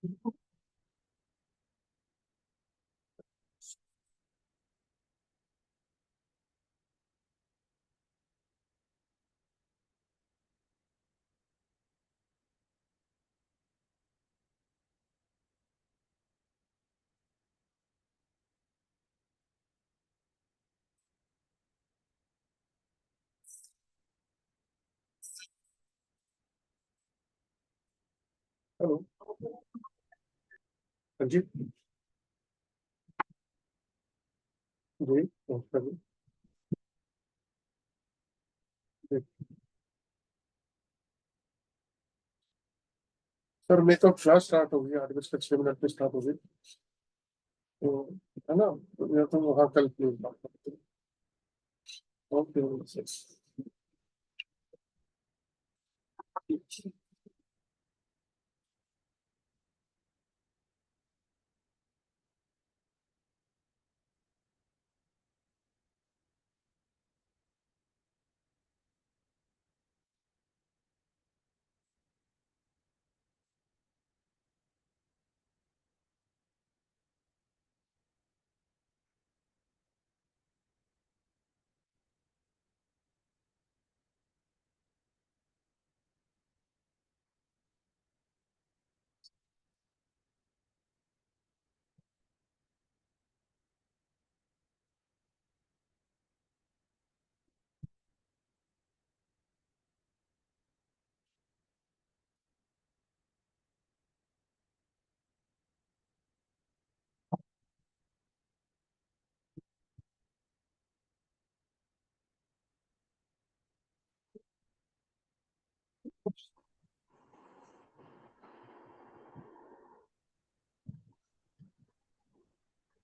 Hello. हाँ जी। जी नमस्कार जी। Sir मैं तो क्लास स्टार्ट हो गई 8:06 पे स्टार्ट हो गई। तो है ना, तो या तो वहाँ कल प्लीज बात करते हैं। Okay sir.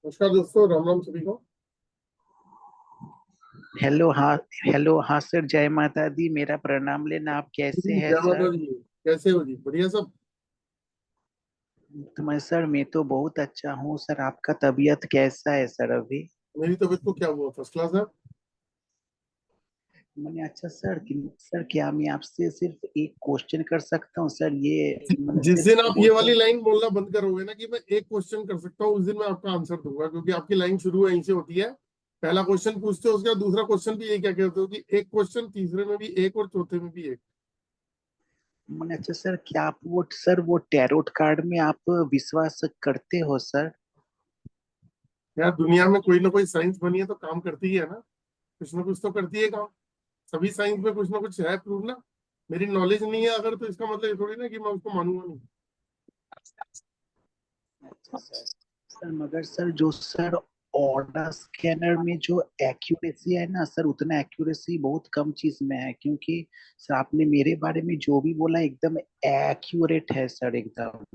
नमस्कार दोस्तों, राम राम सभी को। हेलो हाँ। हेलो हाँ सर, जय माता दी, मेरा प्रणाम लेना। आप कैसे हैं क्या माता सर? जी, कैसे हो जी? बढ़िया सब। तो मैं तो बहुत अच्छा हूँ सर। आपका तबीयत कैसा है सर अभी? मेरी तबीयत को क्या हुआ, फर्स्ट क्लास है। मैंने अच्छा सर सर क्या मैं आपसे सिर्फ एक क्वेश्चन कर सकता हूँ सर? ये मैंने जिस सिर्फ दिन आप ये वाली होता। लाइन बोलना बंद करोगे ना कि मैं एक क्वेश्चन कर सकता हूँ, उस दिन मैं आपका आंसर दूंगा, क्योंकि आपकी लाइन शुरू यहीं से होती है। पहला क्वेश्चन पूछते हो, उसका दूसरा क्वेश्चन भी ये क्या कहते हो कि एक क्वेश्चन, तीसरे में भी एक और चौथे में भी एक। मैंने अच्छा सर, क्या आप वो टैरोट कार्ड में आप विश्वास करते हो सर? यार दुनिया में कोई ना कोई साइंस बनी है तो काम करती ही है ना कुछ तो करती है काम। सभी साइंस में कुछ ना कुछ है प्रूव ना। मेरी नॉलेज नहीं है अगर, तो इसका मतलब ये थोड़ी ना कि मैं उसको मानूंगा नहीं। अच्छा सर। सर मगर सर जो सर ऑर्डर स्कैनर में जो एक्यूरेसी है ना सर, उतना एक्यूरेसी बहुत कम चीज में है, क्योंकि सर आपने मेरे बारे में जो भी बोला एकदम एक्यूरेट है सर, एकदम।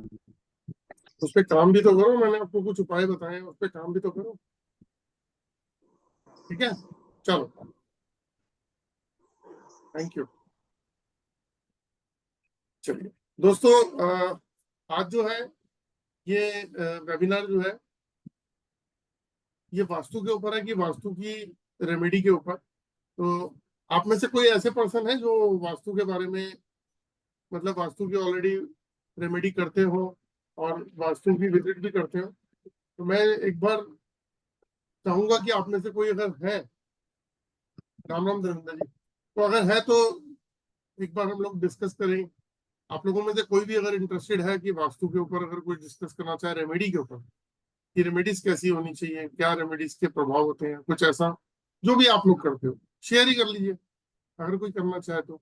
उस पर काम भी तो करो, मैंने आपको कुछ उपाय बताए हैं, उस पर काम भी तो करो। ठीक है, चलो, थैंक यू। चलिए दोस्तों, आज जो है ये वेबिनार जो है ये वास्तु के ऊपर है, कि वास्तु की रेमेडी के ऊपर। तो आप में से कोई ऐसे पर्सन है जो वास्तु के बारे में, मतलब वास्तु की ऑलरेडी रेमेडी करते हो और वास्तु की विजिट भी करते हो? तो मैं एक बार चाहूंगा कि आप में से कोई अगर है, राम राम धर्मेंद्र जी, तो अगर है तो एक बार हम लोग डिस्कस करें। आप लोगों में से कोई भी अगर इंटरेस्टेड है कि वास्तु के ऊपर अगर कोई डिस्कस करना चाहे, रेमेडी के ऊपर, कि रेमेडीज कैसी होनी चाहिए, क्या रेमेडीज के प्रभाव होते हैं, कुछ ऐसा जो भी आप लोग करते हो, शेयर ही कर लीजिए अगर कोई करना चाहे तो।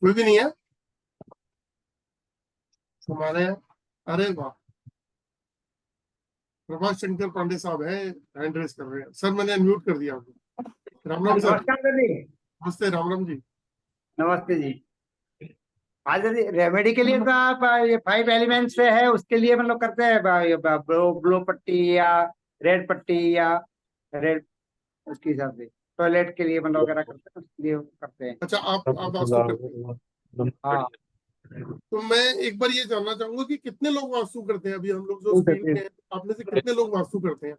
कोई भी नहीं है हमारे यहाँ? अरे वाह, प्रभाष शंकर पांडे साहब है, हैंड रेस कर रहे हैं। सर मैंने अनम्यूट कर दिया आपको। राम राम सर। नमस्कार दीदी। नमस्ते, राम राम जी। नमस्ते जी। आज दीदी रेमेडी के लिए तो आप ये 5 एलिमेंट्स से है, उसके लिए मतलब करते हैं ये ब्लो ब्लो पट्टी या रेड पट्टी या रेड, उसके हिसाब से टॉयलेट के लिए मतलब वगैरह करते हैं, उसके लिए करते हैं। अच्छा, आप वास्तु करते हैं? हाँ। तो मैं एक बार ये जानना चाहूंगा कि कितने लोग वास्तु करते हैं? अभी हम लोग जो ठीक है, स्क्रीन पे हैं, आप में से कितने लोग वास्तु करते हैं?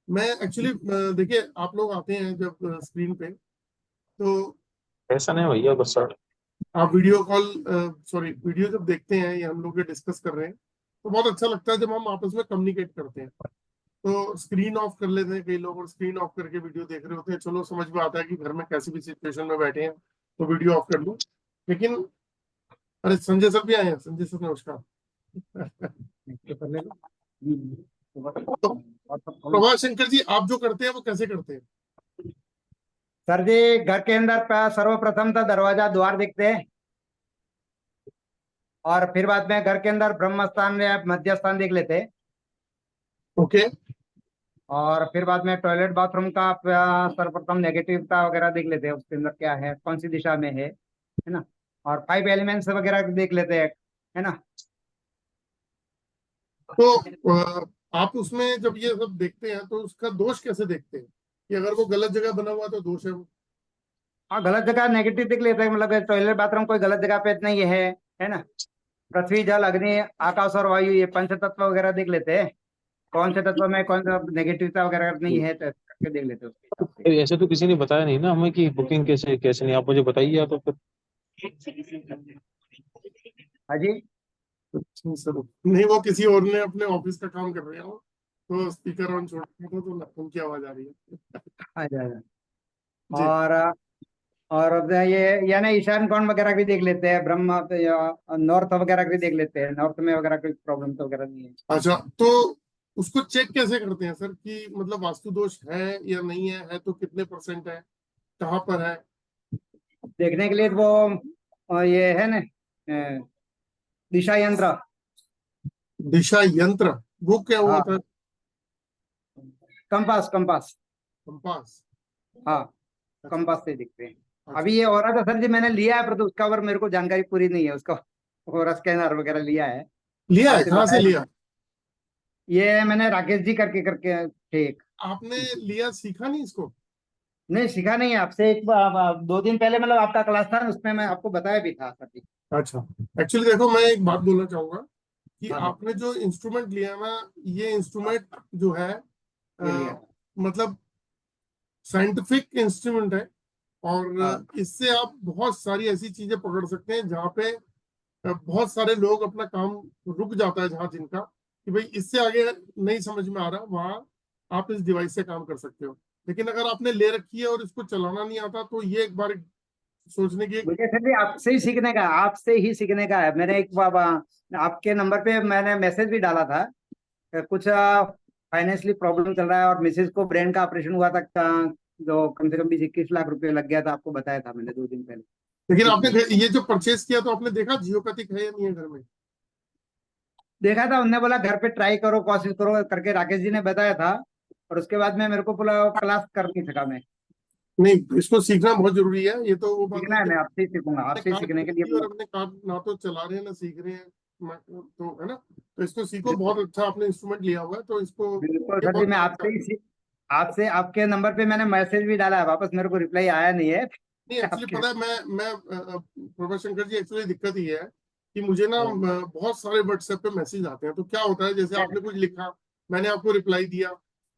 मैं एक्चुअली, देखिए आप लोग आते हैं जब स्क्रीन पे, तो ऐसा नहीं भैया बस सर। आप वीडियो कॉल सॉरी वीडियो जब देखते हैं या हम लोग ये डिस्कस कर रहे हैं तो बहुत अच्छा लगता है जब हम आपस में कम्युनिकेट करते हैं। तो स्क्रीन ऑफ कर लेते हैं कई लोग और स्क्रीन ऑफ करके वीडियो देख रहे होते हैं। चलो समझ में आता है कि घर में कैसी भी सिचुएशन में बैठे हैं तो वीडियो ऑफ कर लो। लेकिन अरे संजय सर भी आए हैं। संजय सर नमस्कार। तो प्रभाष शंकर जी आप जो करते हैं वो कैसे करते हैं? सर जी घर के अंदर सर्वप्रथम तो दरवाजा द्वार देखते हैं, और फिर बाद में घर के अंदर ब्रह्म स्थान या मध्य स्थान देख लेते हैं, ओके और फिर बाद में टॉयलेट बाथरूम का सर्वप्रथम नेगेटिवता वगैरह देख लेते हैं, उसके अंदर क्या है, कौन सी दिशा में है ना, और 5 एलिमेंट्स वगैरह देख लेते हैं, है ना। तो आप उसमें जब ये सब देखते हैं तो उसका दोष कैसे देखते हैं कि अगर वो गलत जगह बना हुआ तो दोष है वो? हाँ, गलत जगह नेगेटिव देख लेते हैं, मतलब टॉयलेट बाथरूम कोई गलत जगह पे नहीं है ना। पृथ्वी जल अग्नि आकाश और वायु ये पंच तत्व वगैरह देख लेते हैं, कौन से तत्व में कौन सा नेगेटिविटी वगैरह नहीं है, तो करके देख लेते हैं उसके हिसाब से। ऐसे तो किसी ने बताया नहीं ना हमें कि बुकिंग कैसे कैसे नहीं, आप मुझे बताइए या तो फिर। हाँ जी। अच्छा, सर नहीं वो किसी और ने अपने ऑफिस का काम कर रहे हो तो स्पीकर ऑन छोड़ दिया था तो उनकी आवाज आ रही है। हाँ जी, हाँ जी। जी और अब ये यानी ईशान कोण वगैरह भी देख लेते हैं, ब्रह्म या नॉर्थ वगैरह भी देख लेते हैं, नॉर्थ में वगैरह कोई प्रॉब्लम तो वगैरह नहीं है। अच्छा तो उसको चेक कैसे करते हैं सर कि मतलब वास्तु दोष है या नहीं है तो कितने % है, कहाँ पर है? देखने के लिए वो ये है ना, दिशा यंत्र। दिशा यंत्र वो क्या हुआ हाँ, था? Compass compass. कंपास। हाँ, अच्छा कंपास से दिखते हैं। अच्छा अभी ये हो रहा था सर जी, मैंने लिया है पर तो उसका और मेरे को जानकारी पूरी नहीं है उसका, और स्कैनर वगैरह लिया है। लिया है, आपसे कहाँ से बताया, लिया? ये मैंने राकेश जी करके करके थे एक। आपने लिया सीखा नहीं इसको? नहीं सीखा नहीं है, आपसे एक 2 दिन पहले मतलब आपका क्लास था ना, उसमें मैं आपको बताया भी था सर जी। अच्छा एक्चुअली देखो मैं एक बात बोलना चाहूंगा कि हाँ हाँ, आपने जो इंस्ट्रूमेंट लिया ना ये इंस्ट्रूमेंट जो है ये लिया था। मतलब साइंटिफिक इंस्ट्रूमेंट है हाँ, और इससे आप बहुत सारी ऐसी चीजें पकड़ सकते हैं जहाँ पे बहुत सारे लोग अपना काम रुक जाता है जहाँ जिनका कि भाई इससे आगे नहीं समझ में आ रहा वहां आप इस डिवाइस से काम कर सकते हो। लेकिन अगर आपने ले रखी है और इसको चलाना नहीं आता तो ये एक बार सोचने की मुझे सर जी आपसे ही सीखने का, आपसे ही सीखने का है। मैंने एक आपके नंबर पे मैंने मैसेज भी डाला था, कुछ फाइनेंशियली प्रॉब्लम चल रहा है, और मिसेज को ब्रेन का ऑपरेशन हुआ था जो कम से कम 20-21 लाख रुपए लग गया था, आपको बताया था मैंने 2 दिन पहले। लेकिन आपने ये जो परचेज किया तो आपने देखा जियोपैथिक है या नहीं है घर में? देखा था, उनने बोला घर पे ट्राई करो, कोशिश करो करके राकेश जी ने बताया था, और उसके बाद में मेरे को पूरा क्लास कर नहीं सका मैं। नहीं इसको सीखना बहुत जरूरी है। ये तो वो बात सीखना नहीं है, कि मैं आपसे ही सीखूंगा, अपने आपसे ही कार सीखने के लिए खरीदी और अपने कार ना तो चला रहे हैं ना सीख रहे हैं तो है ना। तो इसको सीखो, बिल्कुल बहुत अच्छा आपने इंस्ट्रूमेंट लिया हुआ है तो इसको बिल्कुल ये सर जी, बहुत मैं काम का आपसे ही आपसे आपके नंबर पे मैंने मैसेज भी डाला है, वापस मेरे को रिप्लाई आया नहीं है। नहीं। एक्चुअली आपके पता है मैं प्रोफेसर शंकर जी एक्चुअली दिक्कत ये है कि मुझे ना बहुत सारे व्हाट्सएप पे मैसेज आते हैं। तो क्या होता है जैसे आपने कुछ लिखा मैंने आपको रिप्लाई दिया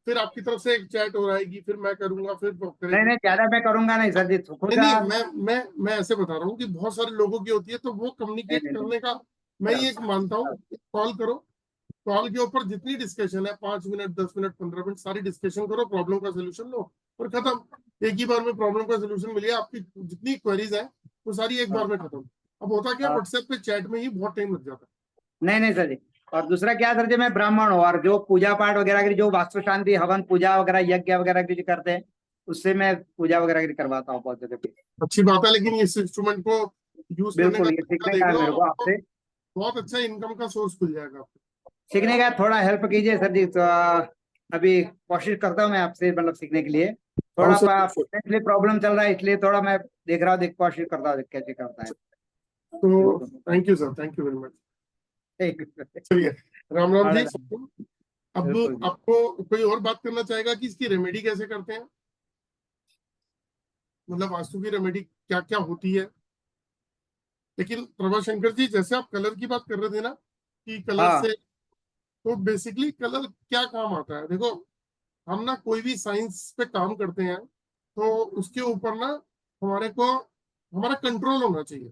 फिर आपकी तरफ से एक चैट हो आएगी फिर मैं करूंगा फिर वो नहीं करेगी। नहीं, ज्यादा मैं करूंगा नहीं सर जी, खुद नहीं नहीं मैं ऐसे बता रहा हूँ कि बहुत सारे लोगों की होती है तो वो नहीं कम्युनिकेट नहीं नहीं, करने का मैं ये एक मानता हूँ। कॉल करो, कॉल के ऊपर जितनी डिस्कशन है 5 मिनट 10 मिनट 15 मिनट सारी डिस्कशन करो, प्रॉब्लम का सोल्यूशन लो और खत्म। एक ही बार में प्रॉब्लम का सोल्यूशन मिल गया। आपकी जितनी क्वेरीज है वो सारी एक बार में खत्म। अब होता क्या हाँ, व्हाट्सएप पे चैट में ही बहुत टाइम लग जाता नहीं नहीं सर जी। और दूसरा क्या सर जी, मैं ब्राह्मण हूँ, और जो पूजा पाठ वगैरह की जो वास्तु शांति हवन पूजा वगैरह यज्ञ वगैरह की जो करते हैं, उससे मैं पूजा वगैरह की करवाता हूँ बहुत जगह पे। है। अच्छी बात है लेकिन इस इंस्ट्रूमेंट को यूज करने का बिल्कुल, ये तरीका सीखने देख का है लो मेरे को आपको आपसे, बहुत अच्छा इनकम का सोर्स खुल जाएगा आपको। सीखने का थोड़ा हेल्प कीजिए सर जी, तो अभी कोशिश करता हूँ मैं आपसे मतलब सीखने के लिए। हाँ थोड़ा सर फाइनेंशियली प्रॉब्लम चल रहा है, इसलिए थोड़ा मैं देख रहा हूँ, कोशिश करता हूँ कैसे करता है। तो thank you sir, thank you very much. चलिए राम राम जी सबको। अब बिल्कुल जी। आपको कोई और बात करना चाहेगा कि इसकी रेमेडी कैसे करते हैं, मतलब वास्तु की रेमेडी क्या क्या होती है? लेकिन प्रभा शंकर जी जैसे आप कलर की बात कर रहे थे ना कि कलर हाँ से तो बेसिकली कलर क्या काम आता है? देखो हम ना कोई भी साइंस पे काम करते हैं तो उसके ऊपर ना हमारे को हमारा कंट्रोल होना चाहिए।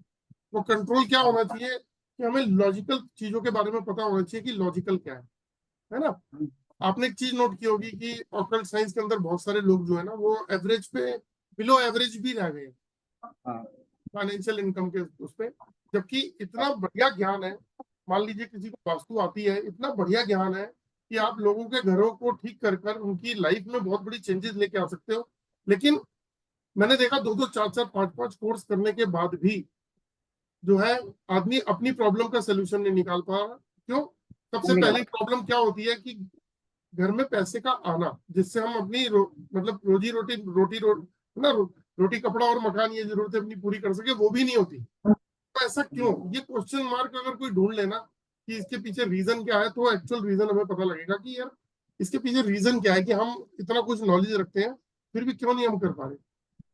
वो कंट्रोल क्या होना चाहिए कि हमें लॉजिकल चीजों के बारे में पता होना चाहिए कि लॉजिकल क्या है ना। आपने एक चीज नोट की होगी कि ऑकल्ट साइंस के अंदर बहुत सारे लोग जो है ना वो एवरेज पे, बिलो एवरेज भी रह गए हाँ फाइनेंशियल इनकम के उस पे, जबकि इतना बढ़िया ज्ञान है। मान लीजिए किसी को वास्तु आती है, इतना बढ़िया ज्ञान है कि आप लोगों के घरों को ठीक कर कर उनकी लाइफ में बहुत बड़ी चेंजेस लेके आ सकते हो। लेकिन मैंने देखा 2-2, 4-4, 5-5 कोर्स करने के बाद भी जो है आदमी अपनी प्रॉब्लम का सोल्यूशन नहीं निकाल पा रहा। क्यों? सबसे पहली प्रॉब्लम क्या होती है कि घर में पैसे का आना, जिससे हम अपनी मतलब रोजी रोटी ना रोटी कपड़ा और मकान, ये जरूरतें अपनी पूरी कर सके, वो भी नहीं होती। तो ऐसा क्यों? ये क्वेश्चन मार्क अगर कोई ढूंढ लेना कि इसके पीछे रीजन क्या है, तो एक्चुअल रीजन हमें पता लगेगा कि यार इसके पीछे रीजन क्या है कि हम इतना कुछ नॉलेज रखते हैं फिर भी क्यों नहीं हम कर पा रहे।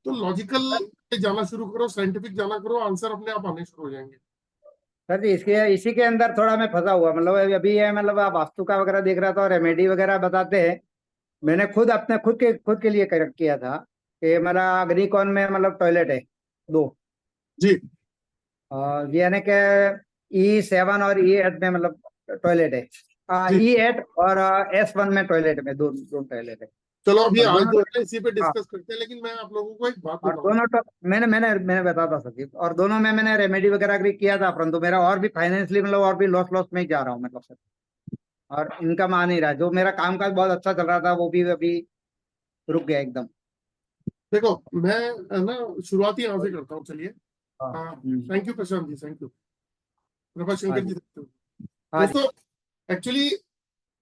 तो लॉजिकल जाना शुरू करो, साइंटिफिक जाना करो, आंसर अपने आप आने शुरू हो जाएंगे। सर जी, इसके इसी के अंदर थोड़ा मैं फंसा हुआ, मतलब अभी है, मतलब आप वास्तु का वगैरह देख रहा था और रेमेडी वगैरह बताते हैं। मैंने खुद अपने खुद के लिए किया था कि मेरा अग्निकोण में मतलब टॉयलेट है 2, जी और यानी कि E7 और E8 में मतलब टॉयलेट है। जी E8 और S1 में टॉयलेट में दो टॉयलेट है। चलो अभी और आज दोनों जो है इसी पे हाँ, डिस्कस करते हैं, लेकिन मैं आप लोगों को एक बात और बताऊं। दोनों तो मैंने बताता सर, और दोनों में मैंने रेमेडी वगैरह भी किया था, परंतु मेरा और भी फाइनेंशियली मतलब और भी लॉस लॉस में ही जा रहा हूँ मतलब सर। और इनकम आ नहीं रहा, जो मेरा काम काज बहुत अच्छा चल रहा था वो भी अभी रुक गया एकदम। देखो मैं ना शुरुआती यहाँ से करता हूँ, चलिए। हाँ। Thank you Prashant ji, thank you Prabha हाँ शंकर जी। जी, thank you। हाँ जी। दोस्तों एक्चुअली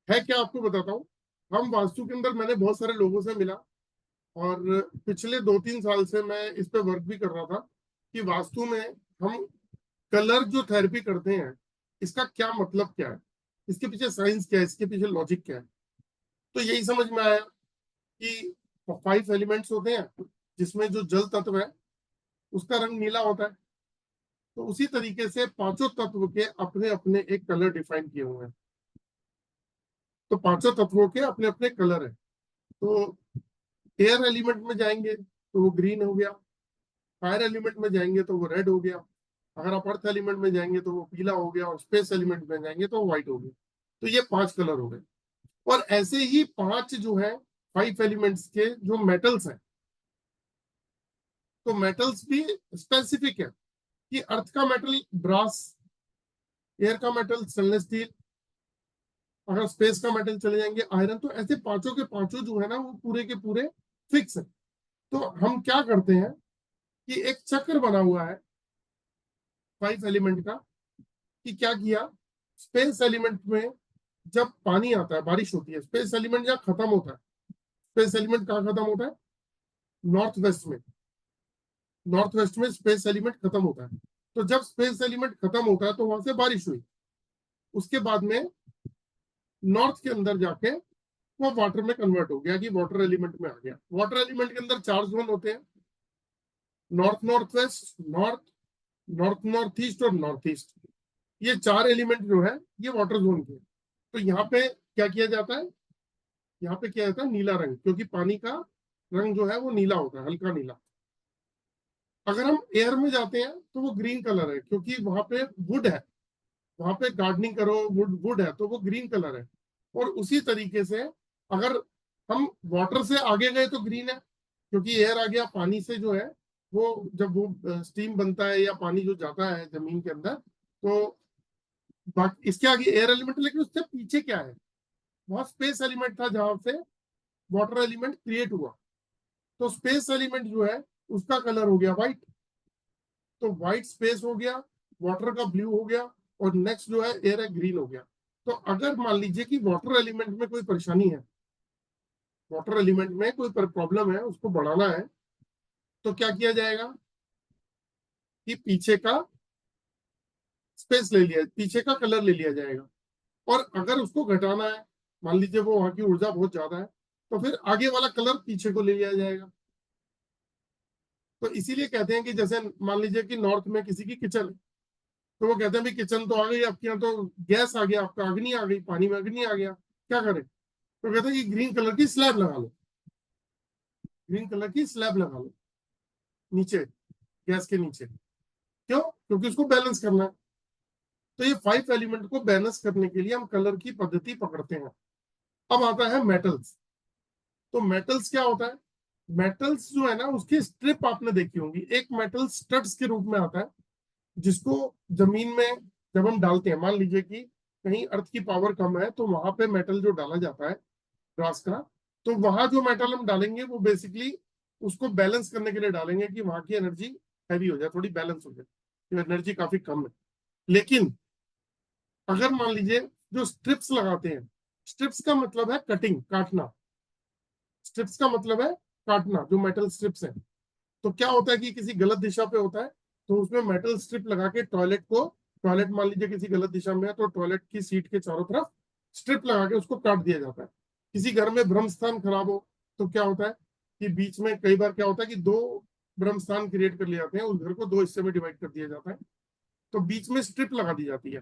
है क्या, आपको बताता हूँ। हम वास्तु के अंदर मैंने बहुत सारे लोगों से मिला, और पिछले 2-3 साल से मैं इस पे वर्क भी कर रहा था कि वास्तु में हम कलर जो थेरेपी करते हैं इसका क्या मतलब क्या है, इसके पीछे साइंस क्या है, इसके पीछे लॉजिक क्या है। तो यही समझ में आया कि 5 एलिमेंट्स होते हैं, जिसमें जो जल तत्व है उसका रंग नीला होता है। तो उसी तरीके से पांचों तत्व के अपने अपने एक कलर डिफाइन किए हुए हैं। तो पांचों तत्वों के अपने अपने कलर है। तो एयर एलिमेंट में जाएंगे तो वो ग्रीन हो गया, फायर एलिमेंट में जाएंगे तो वो रेड हो गया, अगर आप अर्थ एलिमेंट में जाएंगे तो वो पीला हो गया, और स्पेस एलिमेंट में जाएंगे तो वो व्हाइट हो गया। तो ये 5 कलर हो गए। और ऐसे ही 5 जो है 5 एलिमेंट्स के जो मेटल्स हैं, तो मेटल्स भी स्पेसिफिक है कि अर्थ का मेटल ब्रास, एयर का मेटल स्टेनलेस स्टील, अगर स्पेस का मेटल चले जाएंगे आयरन। तो ऐसे पांचों के पांचों जो है ना वो पूरे के पूरे फिक्स है। तो हम क्या करते हैं कि एक चक्र बना हुआ है 5 एलिमेंट का, कि क्या किया, स्पेस एलिमेंट में जब पानी आता है, बारिश होती है, स्पेस एलिमेंट जहाँ खत्म होता है, स्पेस एलिमेंट कहाँ खत्म होता है, नॉर्थ वेस्ट में। नॉर्थ वेस्ट में स्पेस एलिमेंट खत्म होता है। तो जब स्पेस एलिमेंट खत्म होता है तो वहां से बारिश हुई, उसके बाद में नॉर्थ के अंदर जाके वो वाटर में कन्वर्ट हो गया, कि वाटर एलिमेंट में आ गया। वाटर एलिमेंट के अंदर 4 जोन होते हैं, north north west, north north north east और नॉर्थ ईस्ट। ये 4 एलिमेंट जो है ये वाटर जोन के। तो यहाँ पे क्या किया जाता है, यहाँ पे क्या होता है, नीला रंग, क्योंकि पानी का रंग जो है वो नीला होता है, हल्का नीला। अगर हम एयर में जाते हैं तो वो ग्रीन कलर है, क्योंकि वहां पे वुड है, वहां पे गार्डनिंग करो, वुड है, तो वो ग्रीन कलर है। और उसी तरीके से अगर हम वाटर से आगे गए तो ग्रीन है, क्योंकि एयर आ गया, पानी से जो है वो जब वो स्टीम बनता है या पानी जो जाता है जमीन के अंदर, तो बाकी इसके आगे एयर एलिमेंट। लेकिन उससे पीछे क्या है, वहां स्पेस एलिमेंट था जहां से वाटर एलिमेंट क्रिएट हुआ। तो स्पेस एलिमेंट जो है उसका कलर हो गया व्हाइट। तो व्हाइट स्पेस हो गया, वाटर का ब्लू हो गया, और नेक्स्ट जो है एयर है, ग्रीन हो गया। तो अगर मान लीजिए कि वाटर एलिमेंट में कोई परेशानी है, वाटर एलिमेंट में कोई प्रॉब्लम है, उसको बढ़ाना है, तो क्या किया जाएगा कि पीछे का स्पेस ले लिया, पीछे का कलर ले लिया जाएगा। और अगर उसको घटाना है, मान लीजिए वो वहां की ऊर्जा बहुत ज्यादा है, तो फिर आगे वाला कलर पीछे को ले लिया जाएगा। तो इसीलिए कहते हैं कि जैसे मान लीजिए कि नॉर्थ में किसी की किचन है, तो वो कहते हैं भाई किचन तो आ गई आपके यहाँ, तो गैस आ गया आपका, अग्नि आ गई, पानी में अग्नि आ गया, क्या करें। तो कहते हैं कि ग्रीन कलर की स्लैब लगा लो, ग्रीन कलर की स्लैब लगा लो नीचे। गैस के नीचे। क्यों? क्योंकि उसको बैलेंस करना है। तो ये 5 एलिमेंट को बैलेंस करने के लिए हम कलर की पद्धति पकड़ते हैं। अब आता है मेटल्स। तो मेटल्स क्या होता है? मेटल्स जो है ना, उसकी स्ट्रिप आपने देखी होंगी। एक मेटल स्टड्स के रूप में आता है, जिसको जमीन में जब हम डालते हैं, मान लीजिए कि कहीं अर्थ की पावर कम है तो वहां पे मेटल जो डाला जाता है ग्रास का, तो वहां जो मेटल हम डालेंगे वो बेसिकली उसको बैलेंस करने के लिए डालेंगे कि वहां की एनर्जी हैवी हो जाए, थोड़ी बैलेंस हो जाए, एनर्जी काफी कम है। लेकिन अगर मान लीजिए जो स्ट्रिप्स लगाते हैं, स्ट्रिप्स का मतलब है कटिंग, काटना। स्ट्रिप्स का मतलब है काटना, जो मेटल स्ट्रिप्स हैं। तो क्या होता है कि किसी गलत दिशा पे होता है तो उसमें मेटल स्ट्रिप लगा के टॉयलेट मान लीजिए किसी गलत दिशा में है तो टॉयलेट की सीट के चारों तरफ स्ट्रिप लगा के उसको काट दिया जाता है। किसी घर में ब्रह्म स्थान खराब हो तो क्या होता है कि बीच में कई बार क्या होता है कि 2 ब्रह्म स्थान क्रिएट कर लिए जाते हैं, उस घर को 2 हिस्से में डिवाइड कर दिया जाता है, तो बीच में स्ट्रिप लगा दी जाती है।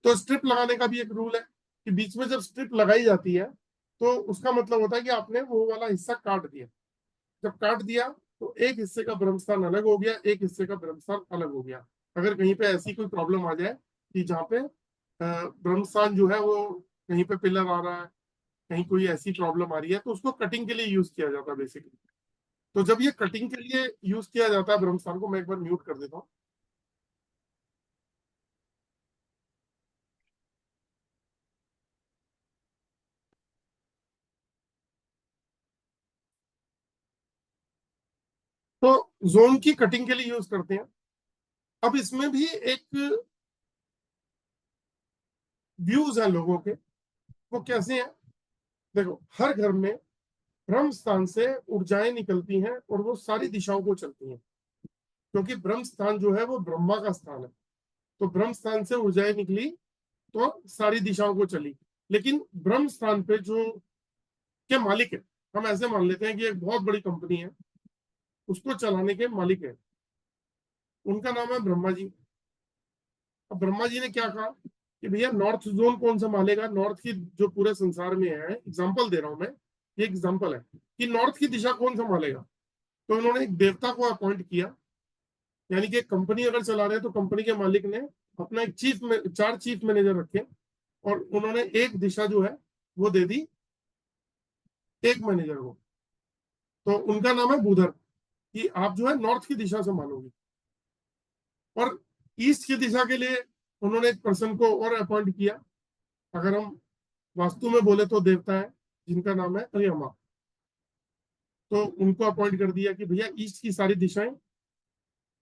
तो स्ट्रिप लगाने का भी एक रूल है कि बीच में जब स्ट्रिप लगाई जाती है तो उसका मतलब होता है कि आपने वो वाला हिस्सा काट दिया। जब काट दिया तो एक हिस्से का ब्रह्मस्थान अलग हो गया, एक हिस्से का ब्रह्मस्थान अलग हो गया। अगर कहीं पे ऐसी कोई प्रॉब्लम आ जाए कि जहाँ पे ब्रह्मस्थान जो है वो कहीं पे पिलर आ रहा है, कहीं कोई ऐसी प्रॉब्लम आ रही है, तो उसको कटिंग के लिए यूज किया जाता है बेसिकली। तो जब ये कटिंग के लिए यूज किया जाता है ब्रह्मस्थान को, मैं एक बार म्यूट कर देता हूँ। तो जोन की कटिंग के लिए यूज करते हैं। अब इसमें भी एक व्यूज है लोगों के, वो कैसे हैं? देखो, हर घर में ब्रह्म स्थान से ऊर्जाएं निकलती हैं और वो सारी दिशाओं को चलती हैं, क्योंकि ब्रह्म स्थान जो है वो ब्रह्मा का स्थान है। तो ब्रह्म स्थान से ऊर्जाएं निकली तो सारी दिशाओं को चली। लेकिन ब्रह्म स्थान पे जो के मालिक है, हम ऐसे मान लेते हैं कि एक बहुत बड़ी कंपनी है, उसको चलाने के मालिक है, उनका नाम है ब्रह्मा जी। अब ब्रह्मा जी ने क्या कहा कि भैया नॉर्थ जोन कौन संभालेगा, नॉर्थ की जो पूरे संसार में है, एग्जाम्पल दे रहा हूं मैं, ये एग्जाम्पल है कि नॉर्थ की दिशा कौन संभालेगा। तो उन्होंने एक देवता को अपॉइंट किया, यानी कि कंपनी अगर चला रहे हैं तो कंपनी के मालिक ने अपना एक 4 चीफ मैनेजर रखे और उन्होंने एक दिशा जो है वो दे दी एक मैनेजर को। तो उनका नाम है बुधर, कि आप जो है नॉर्थ की दिशा संभालोगे। और ईस्ट की दिशा के लिए उन्होंने एक पर्सन को और अपॉइंट किया। अगर हम वास्तु में बोले तो देवता है जिनका नाम है अरियमा। तो उनको अपॉइंट कर दिया कि भैया ईस्ट की सारी दिशाएं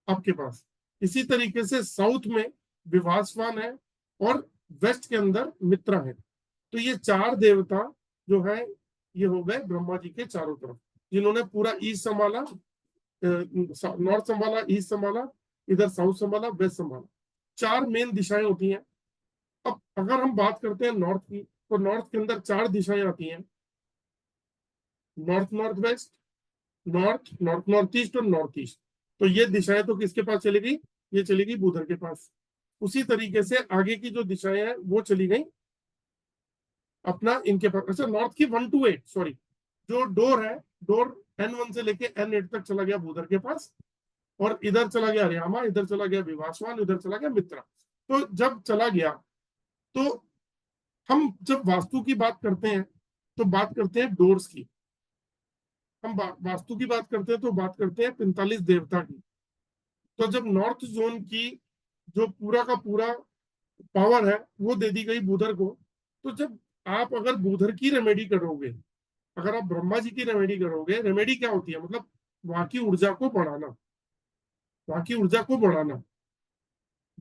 आपके पास। इसी तरीके से साउथ में विभासवान है और वेस्ट के अंदर मित्रा है। तो ये 4 देवता जो है ये हो गए ब्रह्मा जी के चारों तरफ, जिन्होंने पूरा ईस्ट संभाला, नॉर्थ संभाला, ईस्ट संभाला, इधर साउथ संभाला, वेस्ट संभाला। 4 मेन दिशाएं होती हैं। अब अगर हम बात करते हैं नॉर्थ की, तो नॉर्थ के अंदर 4 दिशाएं आती हैं, north north west, north north north east और नॉर्थ ईस्ट। तो ये दिशाएं तो किसके पास चली गई? ये चली गई बुधर के पास। उसी तरीके से आगे की जो दिशाएं हैं वो चली गई अपना इनके पास। अच्छा, नॉर्थ की 1 to 8, सॉरी, जो डोर है, डोर N1 से लेके N8 तक चला गया बुधर के पास, और इधर चला गया रियामा, इधर चला गया विवासवान, इधर चला गया मित्रा। तो जब चला गया तो हम जब वास्तु की बात करते हैं तो बात करते हैं डोर्स की। हम वास्तु की बात करते हैं तो बात करते हैं 45 देवता की। तो जब नॉर्थ जोन की जो पूरा का पूरा पावर है वो दे दी गई बुधर को, तो जब आप अगर बुधर की रेमेडी करोगे, अगर आप ब्रह्मा जी की रेमेडी करोगे, रेमेडी क्या होती है? मतलब वहां की ऊर्जा को बढ़ाना, वहां की ऊर्जा को बढ़ाना।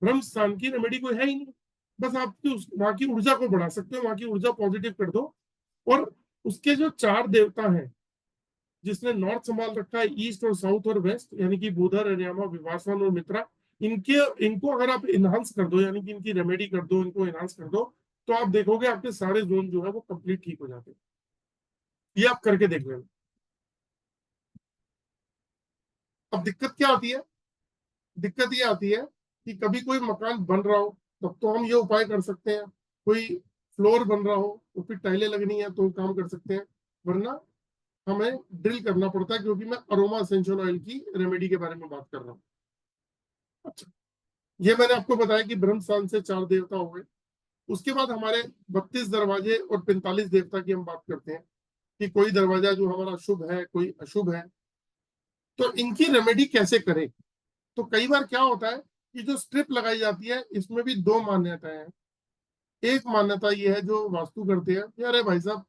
ब्रह्म स्थान की रेमेडी कोई है ही नहीं, बस आपकी वहां की ऊर्जा को बढ़ा सकते हो, वहां की ऊर्जा पॉजिटिव कर दो। और उसके जो 4 देवता हैं, जिसने नॉर्थ संभाल रखा है, ईस्ट और साउथ और वेस्ट, यानी कि बुधर, अरियामा, विवासवान और मित्रा, इनको अगर आप इनहांस कर दो, यानी कि इनकी रेमेडी कर दो, इनको इनहांस कर दो, तो आप देखोगे आपके सारे जोन जो है वो कंप्लीट ठीक हो जाते हैं। ये आप करके देख लेना। अब दिक्कत क्या आती है? दिक्कत ये आती है कि कभी कोई मकान बन रहा हो तब तो हम ये उपाय कर सकते हैं, कोई फ्लोर बन रहा हो तो फिर टाइलें लगनी है तो काम कर सकते हैं, वरना हमें ड्रिल करना पड़ता है, क्योंकि मैं अरोमा एसेंशियल ऑयल की रेमेडी के बारे में बात कर रहा हूँ। अच्छा, ये मैंने आपको बताया कि ब्रह्म स्थान से 4 देवता हो गए। उसके बाद हमारे 32 दरवाजे और 45 देवता की हम बात करते हैं कि कोई दरवाजा जो हमारा शुभ है, कोई अशुभ है, तो इनकी रेमेडी कैसे करें। तो कई बार क्या होता है कि जो स्ट्रिप लगाई जाती है, इसमें भी 2 मान्यताएं हैं। एक मान्यता ये है जो वास्तु करते हैं कि अरे भाई साहब,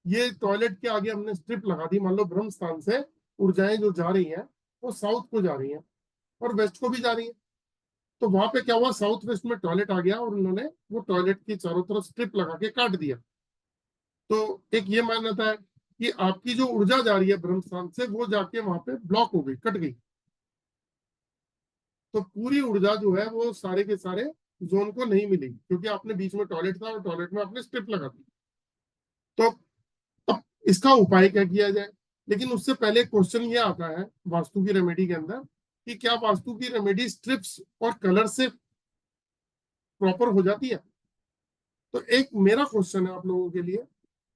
ये टॉयलेट के आगे हमने स्ट्रिप लगा दी, मान लो ब्रह्म स्थान से ऊर्जाएं जो जा रही हैं वो साउथ को जा रही हैं और वेस्ट को भी जा रही हैं। तो वहां पे क्या हुआ, साउथ वेस्ट में टॉयलेट आ गया और उन्होंने वो टॉयलेट की चारों तरफ स्ट्रिप लगा के काट दिया। तो एक ये मान्यता है कि आपकी जो ऊर्जा जा रही है ब्रह्म स्थान से, वो जाके वहां पे ब्लॉक हो गई, कट गई। तो पूरी ऊर्जा जो है वो सारे के सारे जोन को नहीं मिलेगी, क्योंकि आपने बीच में टॉयलेट था और टॉयलेट में आपने स्ट्रिप लगा दी। तो अब इसका उपाय क्या किया जाए। लेकिन उससे पहले क्वेश्चन ये आता है वास्तु की रेमेडी के अंदर कि क्या वास्तु की रेमेडी स्ट्रिप्स और कलर से प्रॉपर हो जाती है। तो एक मेरा क्वेश्चन है आप लोगों के लिए,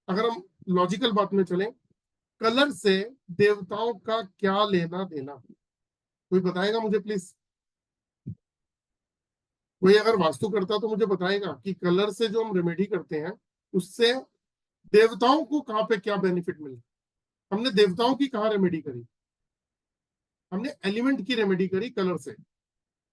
अगर हम लॉजिकल बात में चलें, कलर से देवताओं का क्या लेना देना, कोई बताएगा मुझे प्लीज। कोई अगर वास्तु करता तो मुझे बताएगा कि कलर से जो हम रेमेडी करते हैं उससे देवताओं को कहाँ पे क्या बेनिफिट मिले। हमने देवताओं की कहाँ रेमेडी करी, हमने एलिमेंट की रेमेडी करी कलर से।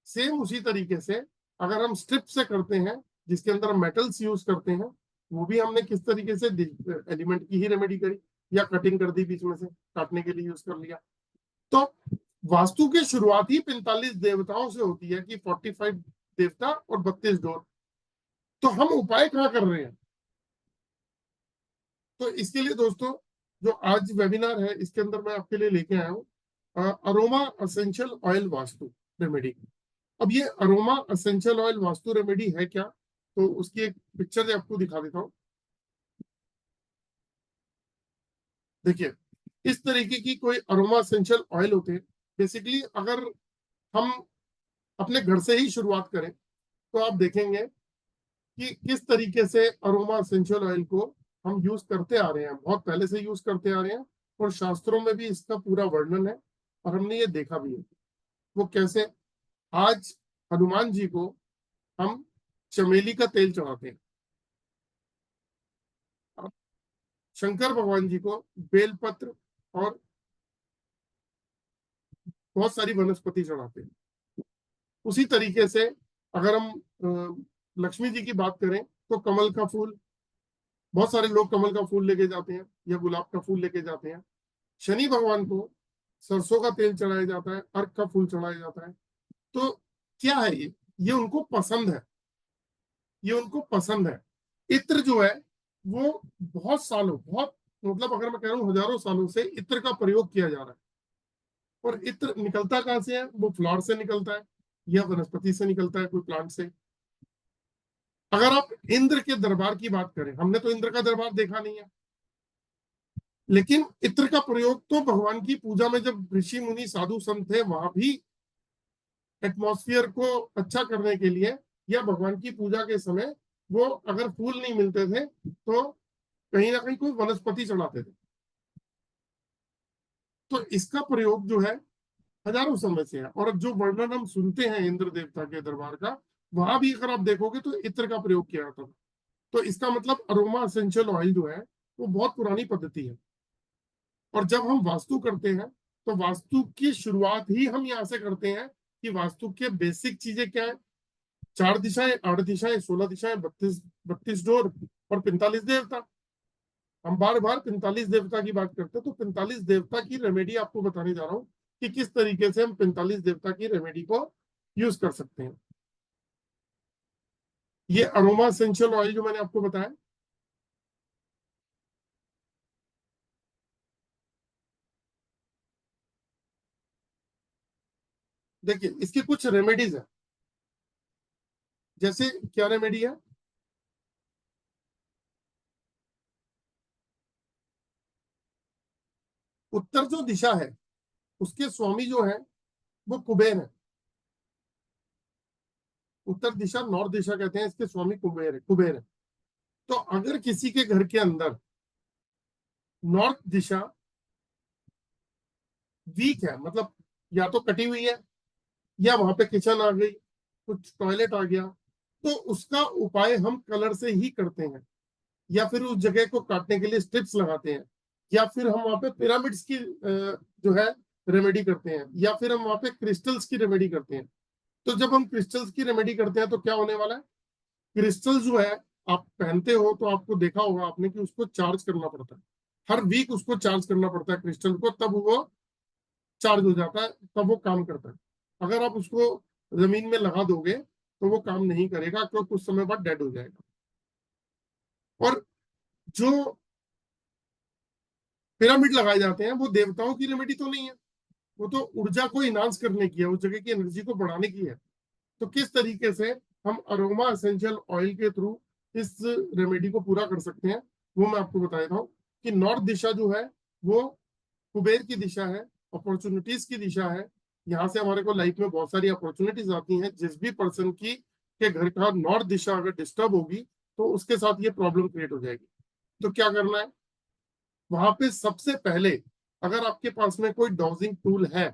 सेम उसी तरीके से अगर हम स्ट्रिप से करते हैं, जिसके अंदर हम मेटल्स यूज करते हैं, वो भी हमने किस तरीके से एलिमेंट की ही रेमेडी करी, या कटिंग कर दी बीच में से, काटने के लिए यूज कर लिया। तो वास्तु की शुरुआत ही 45 देवताओं से होती है कि 45 देवता और 32 डोर। तो हम उपाय कहाँ कर रहे हैं। तो इसके लिए दोस्तों, जो आज वेबिनार है इसके अंदर मैं आपके लिए लेके आया हूँ aroma essential oil vastu remedy. अब ये aroma essential oil vastu remedy है क्या, तो उसकी एक पिक्चर आपको दिखा देता हूँ। देखिए, इस तरीके की कोई अरोमा एसेंशियल ऑयल होते हैं। बेसिकली अगर हम अपने घर से ही शुरुआत करें तो आप देखेंगे कि किस तरीके से अरोमा एसेंशियल ऑयल को हम यूज करते आ रहे हैं, बहुत पहले से यूज करते आ रहे हैं, और शास्त्रों में भी इसका पूरा वर्णन है और हमने ये देखा भी है। वो कैसे, आज हनुमान जी को हम चमेली का तेल चढ़ाते हैं, शंकर भगवान जी को बेलपत्र और बहुत सारी वनस्पति चढ़ाते हैं। उसी तरीके से अगर हम लक्ष्मी जी की बात करें तो कमल का फूल, बहुत सारे लोग कमल का फूल लेके जाते हैं या गुलाब का फूल लेके जाते हैं। शनि भगवान को सरसों का तेल चढ़ाया जाता है, अर्क का फूल चढ़ाया जाता है। तो क्या है ये उनको पसंद है, ये उनको पसंद है। इत्र जो है वो बहुत सालों, बहुत मतलब अगर मैं कह रहा हूँ हजारों सालों से इत्र का प्रयोग किया जा रहा है। और इत्र निकलता कहाँ से है, वो फ्लावर से निकलता है या वनस्पति से निकलता है, कोई प्लांट से। अगर आप इंद्र के दरबार की बात करें, हमने तो इंद्र का दरबार देखा नहीं है, लेकिन इत्र का प्रयोग तो भगवान की पूजा में, जब ऋषि मुनि साधु संत थे वहां भी एटमॉस्फेयर को अच्छा करने के लिए, या भगवान की पूजा के समय वो अगर फूल नहीं मिलते थे तो कहीं ना कहीं कोई वनस्पति चढ़ाते थे। तो इसका प्रयोग जो है हजारों समय से है। और अब जो वर्णन हम सुनते हैं इंद्र देवता के दरबार का, वहां भी अगर आप देखोगे तो इत्र का प्रयोग किया जाता था। तो इसका मतलब अरोमा एसेंशियल ऑयल जो है वो बहुत पुरानी पद्धति है। और जब हम वास्तु करते हैं तो वास्तु की शुरुआत ही हम यहाँ से करते हैं कि वास्तु के बेसिक चीजें क्या है, 4 दिशाएं, 8 दिशाएं, 16 दिशाएं, 32 डोर और 45 देवता। हम बार बार 45 देवता की बात करते हैं, तो 45 देवता की रेमेडी आपको बताने जा रहा हूँ कि किस तरीके से हम 45 देवता की रेमेडी को यूज कर सकते हैं। ये अरोमा एसेंशियल ऑयल जो मैंने आपको बताया, देखिए इसकी कुछ रेमेडीज है। जैसे क्या रेमेडी है, उत्तर जो दिशा है उसके स्वामी जो है वो कुबेर है। उत्तर दिशा, नॉर्थ दिशा कहते हैं, इसके स्वामी कुबेर है। तो अगर किसी के घर के अंदर नॉर्थ दिशा वीक है, मतलब या तो कटी हुई है, या वहां पे किचन आ गई, कुछ टॉयलेट आ गया, तो उसका उपाय हम कलर से ही करते हैं, या फिर उस जगह को काटने के लिए स्ट्रिप्स लगाते हैं, या फिर हम वहां पे पिरामिड्स की जो है रेमेडी करते हैं, या फिर हम वहां पे क्रिस्टल्स की रेमेडी करते हैं। तो जब हम क्रिस्टल्स की रेमेडी करते हैं तो क्या होने वाला है, क्रिस्टल जो है आप पहनते हो तो आपको देखा होगा आपने कि उसको चार्ज करना पड़ता है, हर वीक उसको चार्ज करना पड़ता है क्रिस्टल को, तब वो चार्ज हो जाता है, तब वो काम करता है। अगर आप उसको जमीन में लगा दोगे तो वो काम नहीं करेगा, क्योंकि कुछ समय बाद डेड हो जाएगा। और जो पिरामिड लगाए जाते हैं वो देवताओं की रेमेडी तो नहीं है, वो तो ऊर्जा को इनहांस करने की है, उस जगह की एनर्जी को बढ़ाने की है। तो किस तरीके से हम अरोमा एसेंशियल ऑयल के थ्रू इस रेमेडी को पूरा कर सकते हैं, वो मैं आपको बता देता हूँ कि नॉर्थ दिशा जो है वो कुबेर की दिशा है, अपॉर्चुनिटीज की दिशा है। यहाँ से हमारे को लाइफ में बहुत सारी अपॉर्चुनिटीज आती हैं। जिस भी पर्सन की के घर का नॉर्थ दिशा अगर डिस्टर्ब होगी तो उसके साथ ये प्रॉब्लम क्रिएट हो जाएगी। तो क्या करना है, वहां पे सबसे पहले अगर आपके पास में कोई डॉजिंग टूल है,